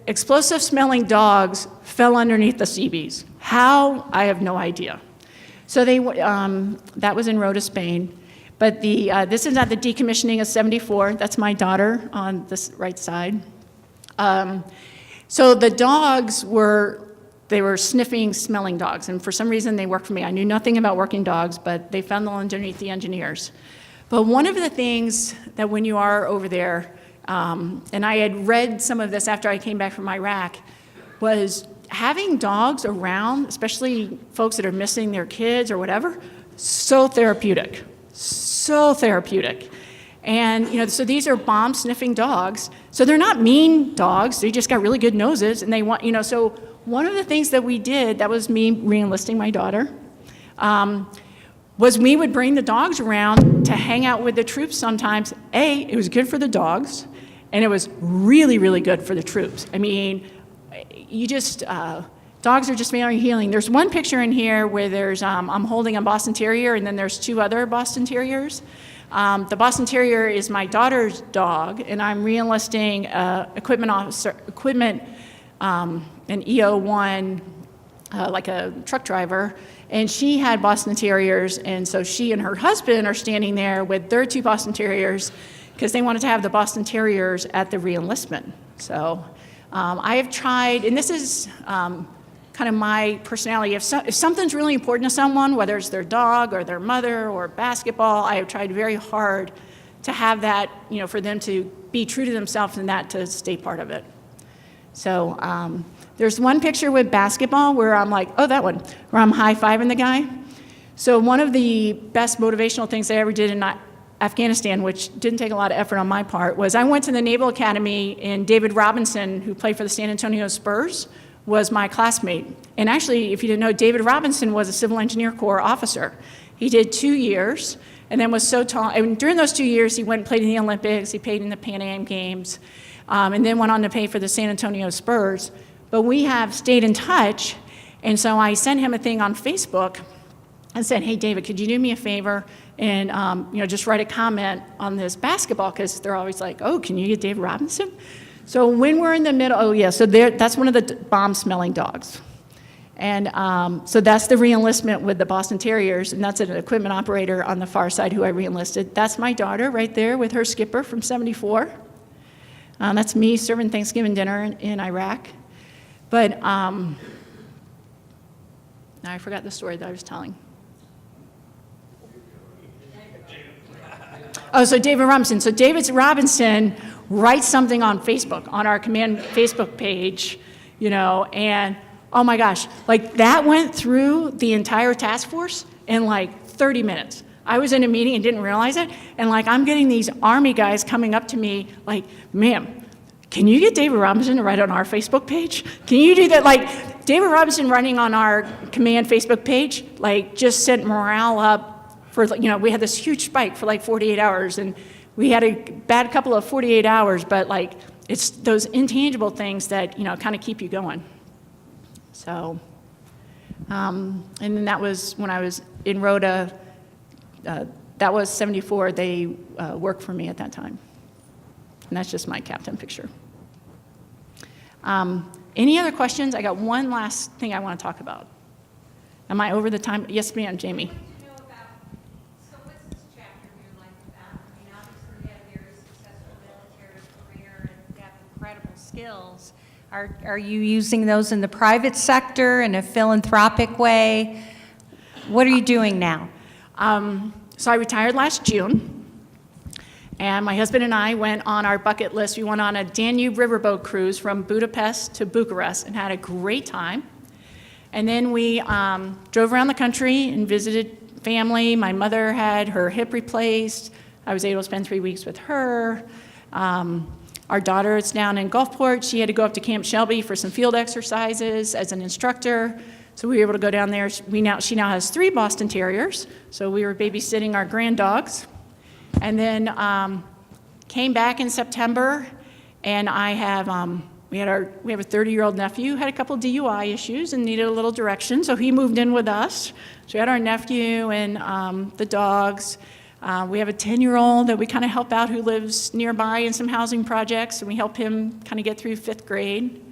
explosive smelling dogs fell underneath the CBs. How? I have no idea. So that was in Rota, Spain. But this is at the decommissioning of 74. That's my daughter on this right side. So the dogs were sniffing, smelling dogs. And for some reason, they worked for me. I knew nothing about working dogs, but they found them underneath the engineers. But one of the things that when you are over there, and I had read some of this after I came back from Iraq, was having dogs around, especially folks that are missing their kids or whatever, so therapeutic. So therapeutic. And, so these are bomb-sniffing dogs. So they're not mean dogs. They just got really good noses, and they want, so one of the things that we did, that was me re-enlisting my daughter, was we would bring the dogs around to hang out with the troops sometimes. It was good for the dogs, and it was really, really good for the troops. I mean, you just, dogs are just very healing. There's one picture in here where there's, I'm holding a Boston Terrier, and then there's 2 other Boston Terriers. The Boston Terrier is my daughter's dog, and I'm re-enlisting equipment officer, an EO1, like a truck driver, and she had Boston Terriers, and so she and her husband are standing there with their 2 Boston Terriers because they wanted to have the Boston Terriers at the re-enlistment. So I have tried, and this is kind of my personality. If something's really important to someone, whether it's their dog or their mother or basketball, I have tried very hard to have that, you know, for them to be true to themselves and that to stay part of it. So there's one picture with basketball where I'm like, oh, that one, where I'm high-fiving the guy. So one of the best motivational things I ever did in Afghanistan, which didn't take a lot of effort on my part, was I went to the Naval Academy, and David Robinson, who played for the San Antonio Spurs, was my classmate. And actually, if you didn't know, David Robinson was a Civil Engineer Corps officer. He did 2 years, and then was so tall. And during those 2 years, he went and played in the Olympics, he played in the Pan Am Games, and then went on to play for the San Antonio Spurs. But we have stayed in touch, and so I sent him a thing on Facebook and said, hey, David, could you do me a favor and you know, just write a comment on this basketball, because they're always like, oh, can you get David Robinson? So when we're in the middle, oh yeah, so that's one of the bomb-smelling dogs. And so that's the re-enlistment with the Boston Terriers, and that's an equipment operator on the far side who I re-enlisted. That's my daughter right there with her skipper from '74. That's me serving Thanksgiving dinner in Iraq. But now I forgot the story that I was telling. Oh, so David Robinson. So David Robinson writes something on Facebook, on our command Facebook page, you know, and oh my gosh, like that went through the entire task force in like 30 minutes. I was in a meeting and didn't realize it, and like I'm getting these Army guys coming up to me like, ma'am, can you get David Robinson to write on our Facebook page? Can you do that? Like David Robinson writing on our command Facebook page, like just sent morale up for, you know, we had this huge spike for like 48 hours, and we had a bad couple of 48 hours, but like it's those intangible things that, you know, kind of keep you going. So, and then that was when I was in Rhoda, that was '74, they worked for me at that time. And that's just my captain picture. Any other questions? I got one last thing I want to talk about. Am I over the time? Yes, ma'am, Jamie. So what's this chapter in your life about? I mean, obviously you have a very successful military career and you have incredible skills. Are you using those in the private sector in a philanthropic way? What are you doing now? So I retired last June, and my husband and I went on our bucket list. We went on a Danube riverboat cruise from Budapest to Bucharest and had a great time. And then we drove around the country and visited family. My mother had her hip replaced. I was able to spend 3 weeks with her. Our daughter is down in Gulfport. She had to go up to Camp Shelby for some field exercises as an instructor. So we were able to go down there. She now has 3 Boston Terriers. So we were babysitting our grand dogs. And then came back in September, and I have we have a 30-year-old nephew who had a couple DUI issues and needed a little direction, so he moved in with us. So we had our nephew and the dogs. We have a 10-year-old that we kind of help out who lives nearby in some housing projects, and we help him kind of get through 5th grade.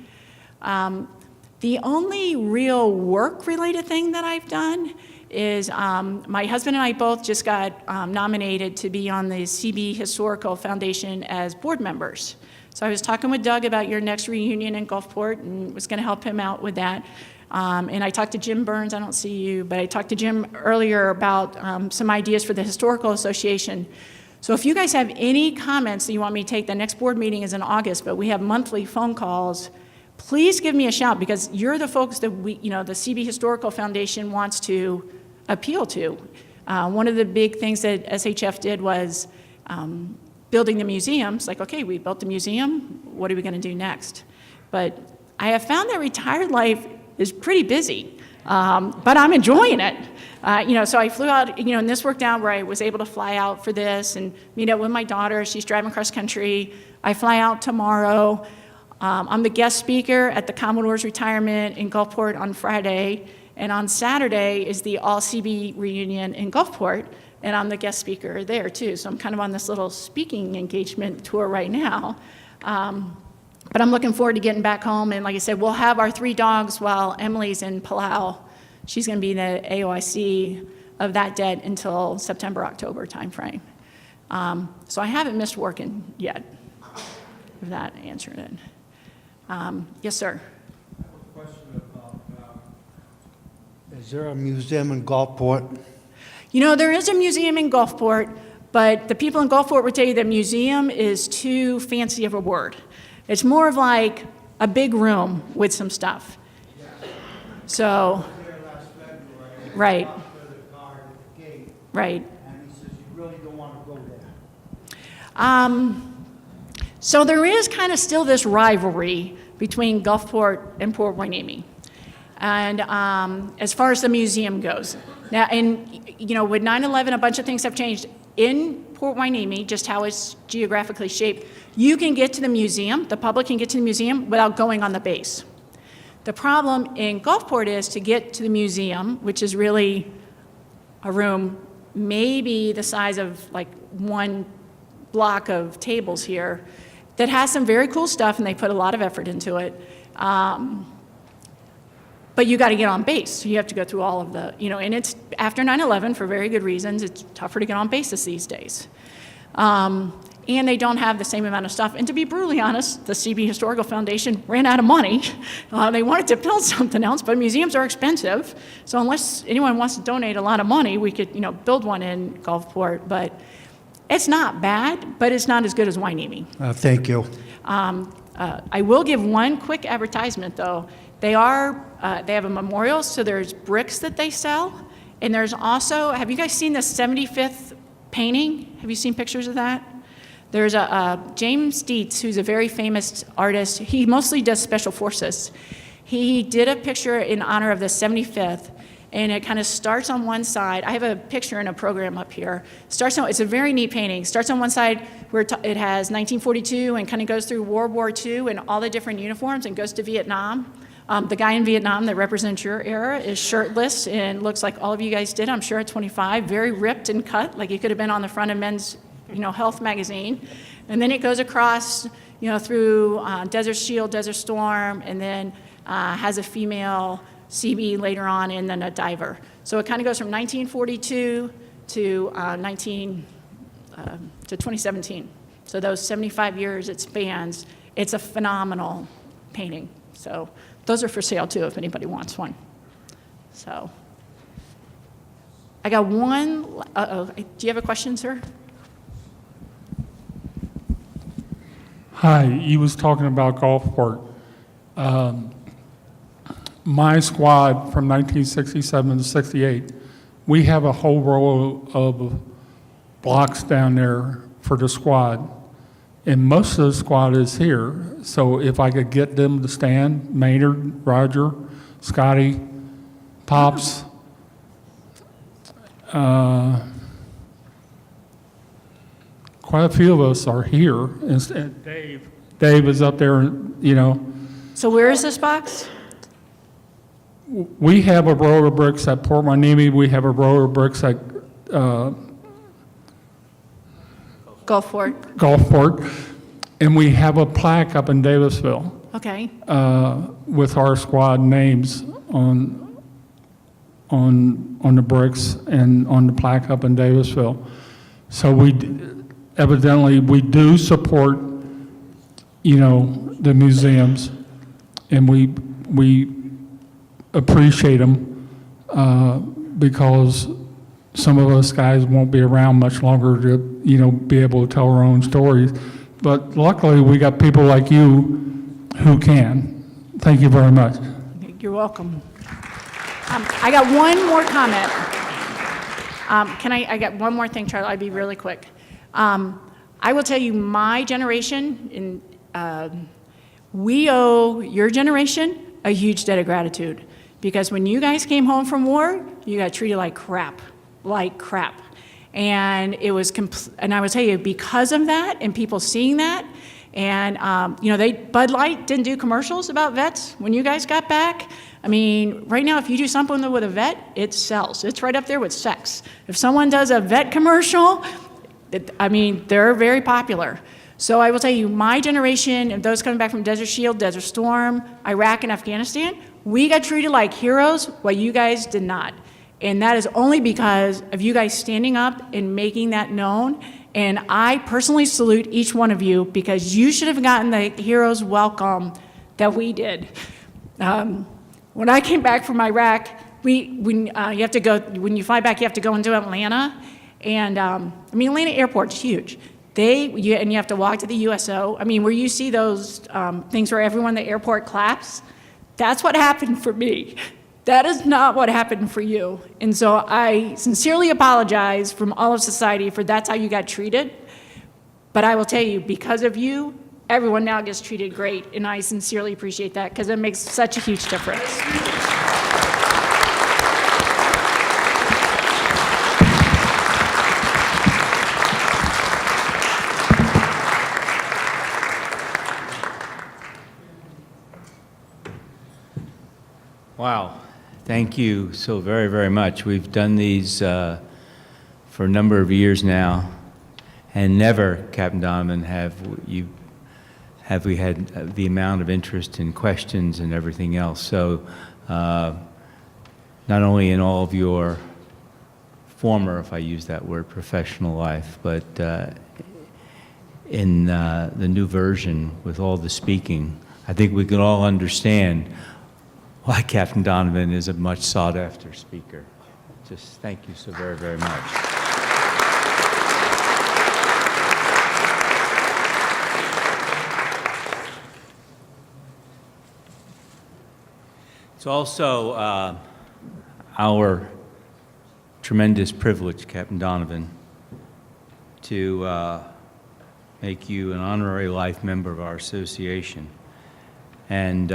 The only real work-related thing that I've done is my husband and I both just got nominated to be on the CB Historical Foundation as board members. So I was talking with Doug about your next reunion in Gulfport and was going to help him out with that. And I talked to Jim Burns, I don't see you, but I talked to Jim earlier about some ideas for the Historical Association. So if you guys have any comments that you want me to take, the next board meeting is in August, but we have monthly phone calls. Please give me a shout, because you're the folks that the CB Historical Foundation wants to appeal to. One of the big things that SHF did was building the museums. Like, okay, we built the museum, what are we going to do next? But I have found that retired life is pretty busy. But I'm enjoying it. So I flew out, and this worked out where I was able to fly out for this and meet up with my daughter. She's driving cross country. I fly out tomorrow. I'm the guest speaker at the Commodore's retirement in Gulfport on Friday. And on Saturday is the All-CB reunion in Gulfport. And I'm the guest speaker there, too. So I'm kind of on this little speaking engagement tour right now. But I'm looking forward to getting back home. And like I said, we'll have our 3 dogs while Emily's in Palau. She's going to be the AOIC of that debt until September, October timeframe. So I haven't missed working yet, if that answered it. Yes, sir. Is there a museum in Gulfport? There is a museum in Gulfport, but the people in Gulfport would tell you that museum is too fancy of a word. It's more of like a big room with some stuff. So, right. Right. And he says you really don't want to go there. So there is kind of still this rivalry between Gulfport and Port Hueneme. And as far as the museum goes. Now, with 9/11, a bunch of things have changed. In Port Hueneme, just how it's geographically shaped, you can get to the museum, the public can get to the museum without going on the base. The problem in Gulfport is to get to the museum, which is really a room maybe the size of like one block of tables here, that has some very cool stuff, and they put a lot of effort into it. But you got to get on base. So you have to go through all of the, and it's after 9/11 for very good reasons. It's tougher to get on bases these days. And they don't have the same amount of stuff. And to be brutally honest, the CB Historical Foundation ran out of money. They wanted to build something else, but museums are expensive. So unless anyone wants to donate a lot of money, we could, build one in Gulfport. But it's not bad, but it's not as good as Hueneme. Thank you. I will give one quick advertisement, though. They have a memorial, so there's bricks that they sell. And there's also, have you guys seen the 75th painting? Have you seen pictures of that? There's a James Dietz, who's a very famous artist. He mostly does special forces. He did a picture in honor of the 75th, and it kind of starts on one side. I have a picture in a program up here. It's a very neat painting. Starts on one side where it has 1942 and kind of goes through World War II and all the different uniforms and goes to Vietnam. The guy in Vietnam that represents your era is shirtless and looks like all of you guys did, I'm sure, at 25, very ripped and cut, like he could have been on the front of Men's Health magazine. And then it goes across, through Desert Shield, Desert Storm, and then has a female CB later on, and then a diver. So it kind of goes from 1942 to 2017. So those 75 years it spans. It's a phenomenal painting. So those are for sale too, if anybody wants one. So I got one. Do you have a question, sir? Hi, you was talking about Gulfport. My squad from 1967 to 68, we have a whole row of blocks down there for the squad. And most of the squad is here. So if I could get them to stand, Maynard, Roger, Scotty, Pops, quite a few of us are here. And Dave is up there, So where is this box? We have a row of bricks at Port Hueneme. We have a row of bricks at Gulfport. And we have a plaque up in Davisville. Okay. With our squad names on the bricks and on the plaque up in Davisville. So evidently we do support, the museums, and we appreciate them because some of us guys won't be around much longer to, be able to tell our own stories. But luckily, we got people like you who can. Thank you very much. You're welcome. I got one more comment. I got one more thing, Charlie. I'll be really quick. I will tell you, my generation, we owe your generation a huge debt of gratitude, because when you guys came home from war, you got treated like crap, like crap. And it was, and I would tell you, because of that and people seeing that, and Bud Light didn't do commercials about vets when you guys got back. I mean, right now, if you do something with a vet, it sells. It's right up there with sex. If someone does a vet commercial, they're very popular. So I will tell you, my generation, and those coming back from Desert Shield, Desert Storm, Iraq, and Afghanistan, we got treated like heroes while you guys did not. And that is only because of you guys standing up and making that known. And I personally salute each one of you because you should have gotten the hero's welcome that we did. When I came back from Iraq, when you fly back, you have to go into Atlanta. And Atlanta Airport's huge. And you have to walk to the USO. Where you see those things where everyone at the airport claps, that's what happened for me. That is not what happened for you. And so I sincerely apologize from all of society for that's how you got treated. But I will tell you, because of you, everyone now gets treated great. And I sincerely appreciate that because it makes such a huge difference. Wow. Thank you so very, very much. We've done these for a number of years now, and never, Captain Donovan, have we had the amount of interest in questions and everything else. So not only in all of your former, if I use that word, professional life, but in the new version with all the speaking, I think we can all understand why Captain Donovan is a much sought-after speaker. Just thank you so very, very much. It's also our tremendous privilege, Captain Donovan, to make you an honorary life member of our association. And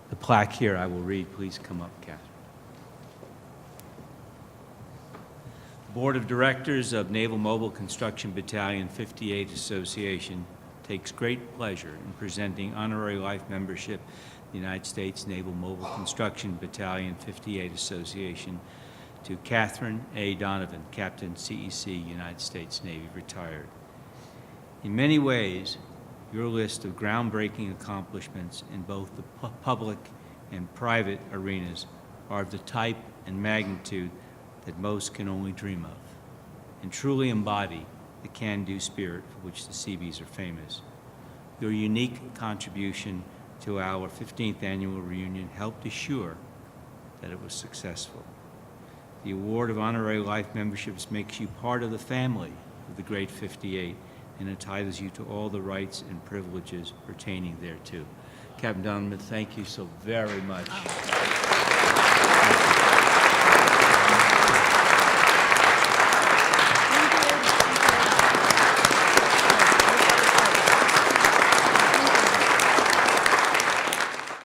the plaque here I will read. Please come up, Catherine. The Board of Directors of Naval Mobile Construction Battalion 58 Association takes great pleasure in presenting honorary life membership of the United States Naval Mobile Construction Battalion 58 Association to Catherine A. Donovan, Captain CEC, United States Navy, retired. In many ways, your list of groundbreaking accomplishments in both the public and private arenas are of the type and magnitude that most can only dream of, and truly embody the can-do spirit for which the Seabees are famous. Your unique contribution to our 15th annual reunion helped assure that it was successful. The award of honorary life memberships makes you part of the family of the Great 58 and entitles you to all the rights and privileges pertaining thereto. Captain Donovan, thank you so very much. Thank you.